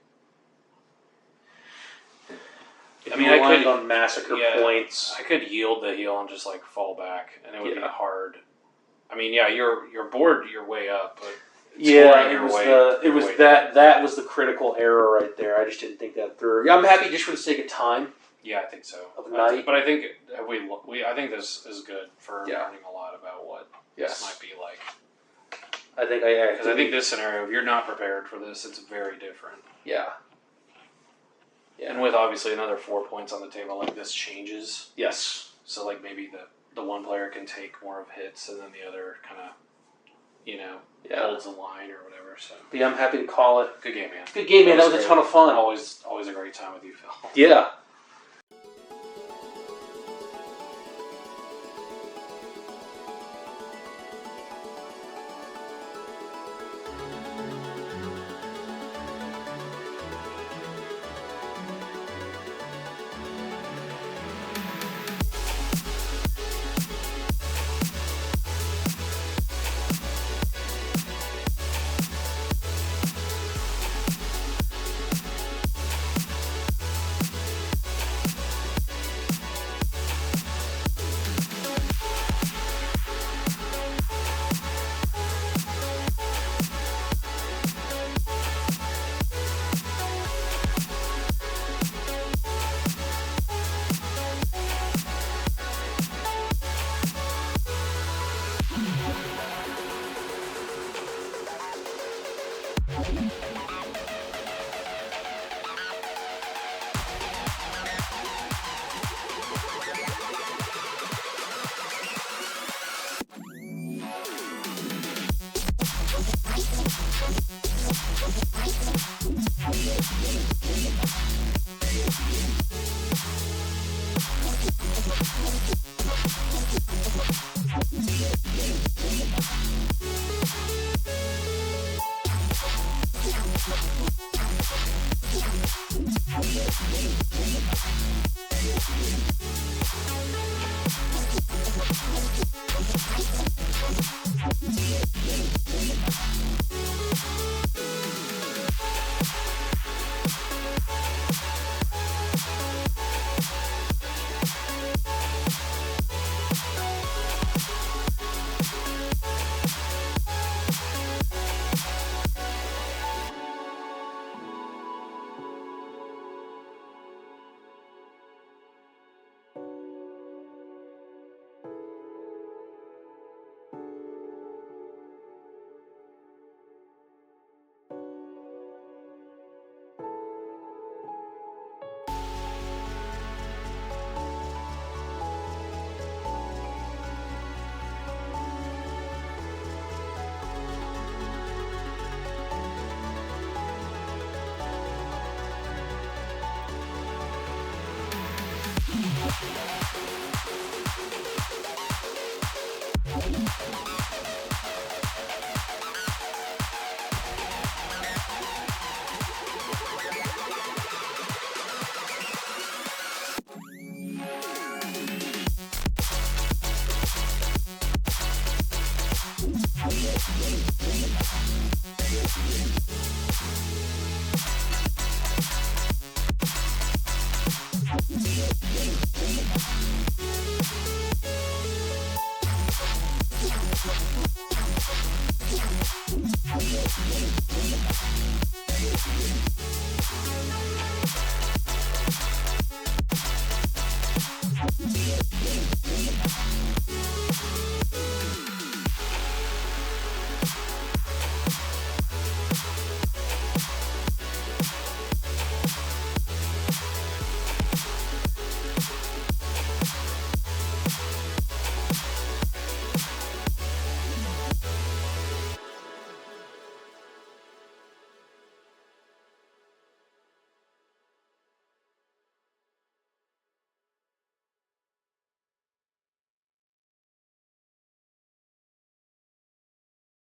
I mean, I could on massacre points. I could yield the heal and just like fall back, and it would be hard. I mean, yeah, you're bored your way up, but that was the critical error right there. I just didn't think that through. Yeah, I'm happy just for the sake of time. Yeah, I think so. Of night, but I think I think this is good for learning a lot about what this might be like. I think because I think this scenario, if you're not prepared for this, it's very different. Yeah. Yeah. And with obviously another 4 points on the table, like this changes. Yes. So like maybe the one player can take more of hits, and then the other kind of, holds the line or whatever. So. But yeah, I'm happy to call it. Good game, man. Good game, man. That was a ton of fun. Always a great time with you, Phil. Yeah.